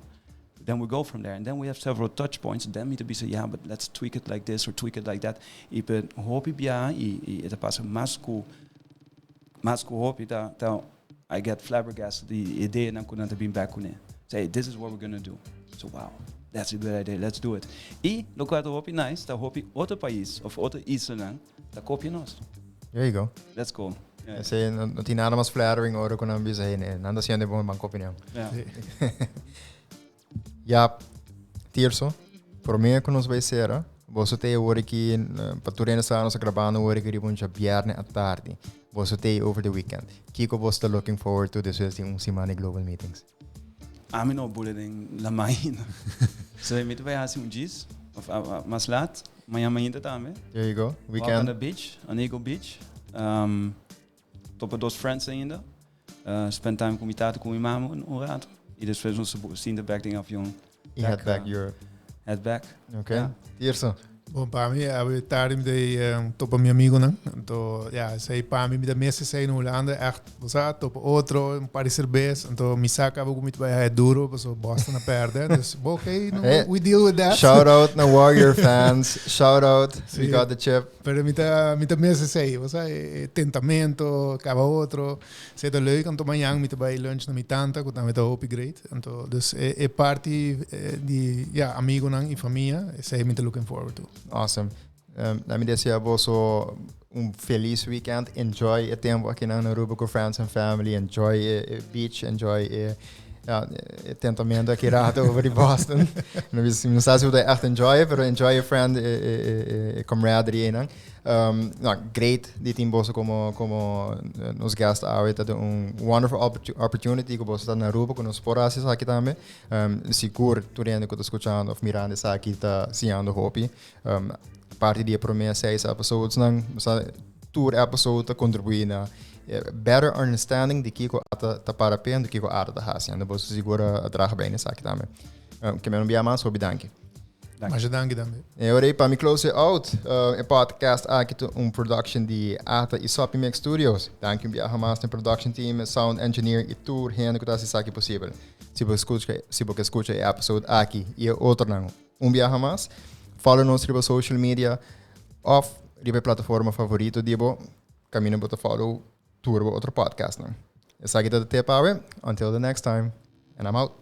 Then we go from there, and then we have several touch points. Then we to be say, yeah, but let's tweak it like this or tweak it like that. Y ben hopi bia y te pasa masco hopi that I get flabbergasted the idea na kunanta bin back kune. Say this is what we're gonna do. So wow, that's a good idea. Let's do it. Y lo que hopi nice, that hopi otro país of otro island, that copy nos. There you go. Let's go. Say não tem nada mais flattering ora quando ambis aí, né? Nada assim de bom banco opinião. Jaap, Tirso, por mim que nos vai ser, você tem hora que para tu estar nos gravando hora que ribon já viernes à tarde. Você tem over the weekend. Que você está looking forward to this week semana global meetings? A mim não bulletin la main. So me vai assim dias, mas laat, amanhã também. There you go. Weekend. On the beach, on Eagle Beach. Top of those friends ainda. Spend time com minha tata, com minha mama, rato. E depois nós zien de back ding af, jong. Head back Europe. Head back. Okay. Tirso. Bom, para mim, eu estar de topa meu amigo, não? Então, ja, sei para mim, da mesa sei no Holanda, echt, você topa outro, par de cerveja, então me saca algo muito bem, é duro, porque Boston a perder, dus okay, no, we deal with that. Shout out na Warrior fans, shout out, we got the chip. Pero me mesa sei, você tentamento, acaba outro, sei da leuk, então amanhã me vai lunch na minha tanta, que também tá hope great, então, dus é parte de, ja, amigo não e família, sei me looking forward to. Awesome. Let me desejar vos feliz weekend. Enjoy o tempo aqui na Aruba com friends and family. Enjoy beach. Enjoy ja, tentamento aqui rato over die Boston. Não sei se você echt enjoy, pero enjoy your friend e camaraderie en. Great die team bossen como nos gast houden. Dat wonderful opportunity que bossen dat na Aruba com nos porasis aqui também. Seguro tu rende que tô escutando of mirando essa aqui tá siando hopi. Parte dia promessa 6 episodes não, tour episode contribuir na better understanding de kiko ata para pen de kiko ata haci. Anda bosse segura a draga bem nessa aqui também. Que me não bia mais, sob danke. Maar je dank je dan. E ora para me close out, podcast aqui production de A.T.A e Sopi Mix Studios. Dank je bia mais no production team, sound engineer e tour rende que tá se aqui possível. Se você escuta o episode aqui e outro não. Bia mais. Follow nos riba social media of riba plataforma favorito dibo. Caminho para follow tour outro podcast não. Essa aqui tá de Until the next time, and I'm out.